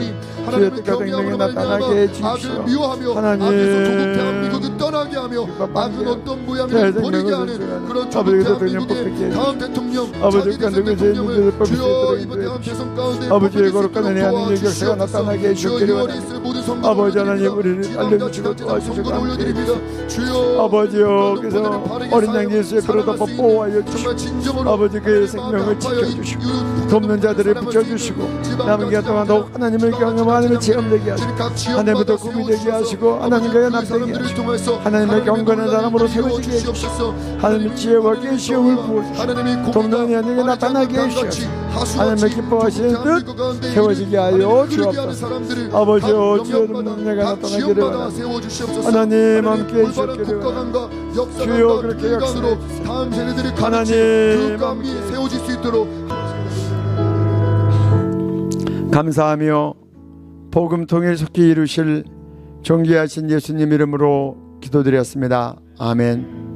주의 뜻과 생명에 나타나게 해주십시오. 하나님 대한민국을 떠나게 하며 악은 어떤 모양을 버리게 하는 그런 조국 대한민국의 다음 대통령 차기 대통령을 주여 이번 대한 대선 가운데 아버지의 거룩한 은혜 하나님의 역사가 나타나게 해주시기를 원합니다. 아버지 하나님 우리를 알려주시고 도와주시고 아버지여 그래서 어린 양 예수의 피로 덮어 보호하여 주시고 아버지 그의 생명을 지켜주시고 돕는 자들을 붙여주시고 남은 기간 동안 더욱 하나님을 경험하며 하나님을 체험되게 하시고 하나님부터 꿈이 되게 하시고 하나님과 연합되게 하시고 하나님의 경건한 사람으로 세워지게 해주시고 하나님의 지혜와 계시움을 부어주시고 돕는 하나님에게 나타나게 해주시고 하나님의 기뻐하시는 뜻 세워지게 하여 주옵소서. 아버지여 주여 돕는 내가 나타나기를 원합니다. 하나님 함께 해주시기를 원합니다. 주여 그렇게 약속해 주시옵소서. 하나님 세워질 수 있도록 감사하며 복음 통일 속히 이루실 존귀하신 예수님 이름으로 기도드렸습니다. 아멘.